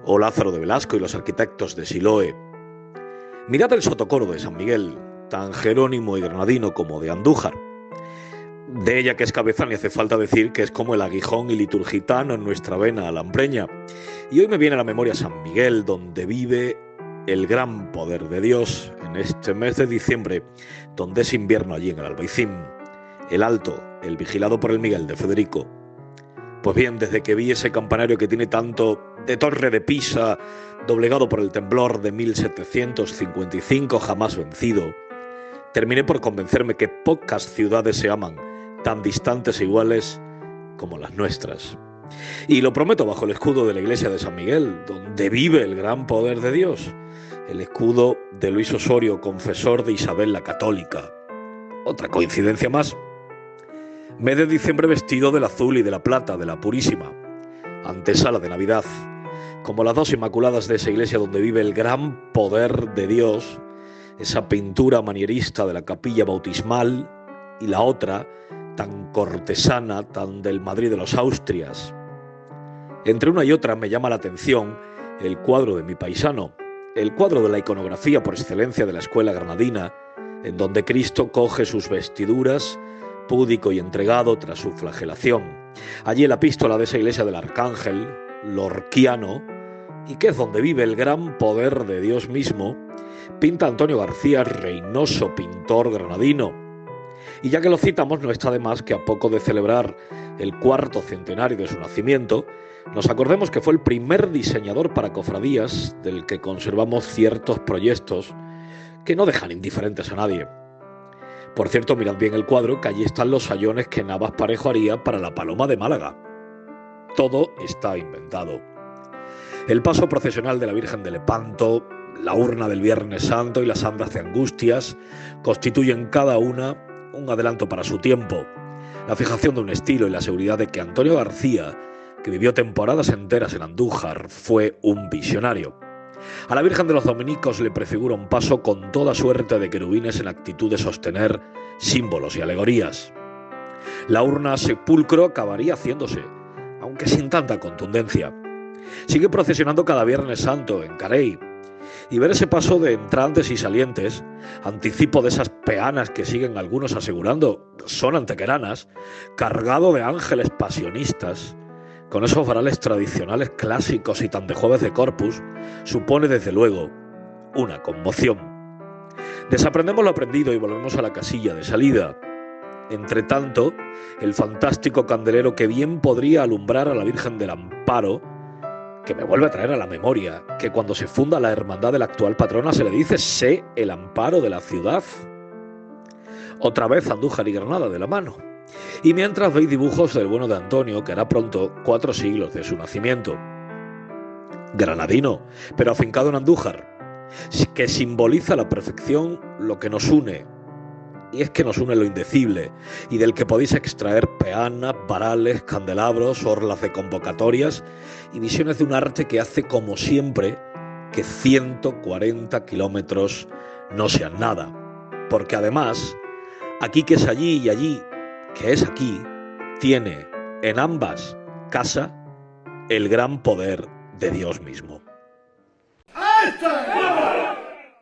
o Lázaro de Velasco y los arquitectos de Siloé. Mirad el sotocoro de San Miguel, tan jerónimo y granadino como de Andújar. De ella, que es cabeza, ni hace falta decir que es como el aguijón y liturgitano en nuestra vena alambreña. Y hoy me viene a la memoria San Miguel, donde vive el gran poder de Dios en este mes de diciembre, donde es invierno allí en el Albaicín, el Alto, el vigilado por el Miguel de Federico. Pues bien, desde que vi ese campanario que tiene tanto de Torre de Pisa, doblegado por el temblor de 1755 jamás vencido, terminé por convencerme que pocas ciudades se aman tan distantes e iguales como las nuestras. Y lo prometo bajo el escudo de la iglesia de San Miguel, donde vive el gran poder de Dios, el escudo de Luis Osorio, confesor de Isabel la Católica. Otra coincidencia más. Mes de diciembre vestido del azul y de la plata de la Purísima, antesala de Navidad, como las dos inmaculadas de esa iglesia donde vive el gran poder de Dios, esa pintura manierista de la capilla bautismal, y la otra, tan cortesana, tan del Madrid de los Austrias. Entre una y otra me llama la atención el cuadro de mi paisano, el cuadro de la iconografía por excelencia de la escuela granadina, en donde Cristo coge sus vestiduras, púdico y entregado tras su flagelación. Allí en la epístola de esa iglesia del Arcángel, lorquiano, y que es donde vive el gran poder de Dios mismo, pinta Antonio García, reinoso pintor granadino. Y ya que lo citamos, no está de más que a poco de celebrar el 4º centenario de su nacimiento, nos acordemos que fue el primer diseñador para cofradías del que conservamos ciertos proyectos que no dejan indiferentes a nadie. Por cierto, mirad bien el cuadro, que allí están los sayones que Navas Parejo haría para la Paloma de Málaga. Todo está inventado. El paso procesional de la Virgen de Lepanto, la urna del Viernes Santo y las andas de Angustias constituyen cada una un adelanto para su tiempo, la fijación de un estilo y la seguridad de que Antonio García, que vivió temporadas enteras en Andújar, fue un visionario. A la Virgen de los Dominicos le prefigura un paso con toda suerte de querubines en actitud de sostener símbolos y alegorías. La urna sepulcro acabaría haciéndose, aunque sin tanta contundencia. Sigue procesionando cada Viernes Santo en Carey, y ver ese paso de entrantes y salientes, anticipo de esas peanas que siguen algunos asegurando son antequeranas, cargado de ángeles pasionistas, con esos varales tradicionales clásicos y tan de Jueves de Corpus, supone desde luego una conmoción. Desaprendemos lo aprendido y volvemos a la casilla de salida. Entre tanto, el fantástico candelero que bien podría alumbrar a la Virgen del Amparo, que me vuelve a traer a la memoria que cuando se funda la hermandad de la actual patrona se le dice sé el amparo de la ciudad. Otra vez Andújar y Granada de la mano. Y mientras veis dibujos del bueno de Antonio, que hará pronto 4 siglos de su nacimiento. Granadino, pero afincado en Andújar, que simboliza a la perfección lo que nos une. Y es que nos une lo indecible, y del que podéis extraer peanas, varales, candelabros, orlas de convocatorias y visiones de un arte que hace como siempre que 140 kilómetros no sean nada. Porque además, aquí que es allí y allí que es aquí, tiene en ambas casa el gran poder de Dios mismo. ¡Este!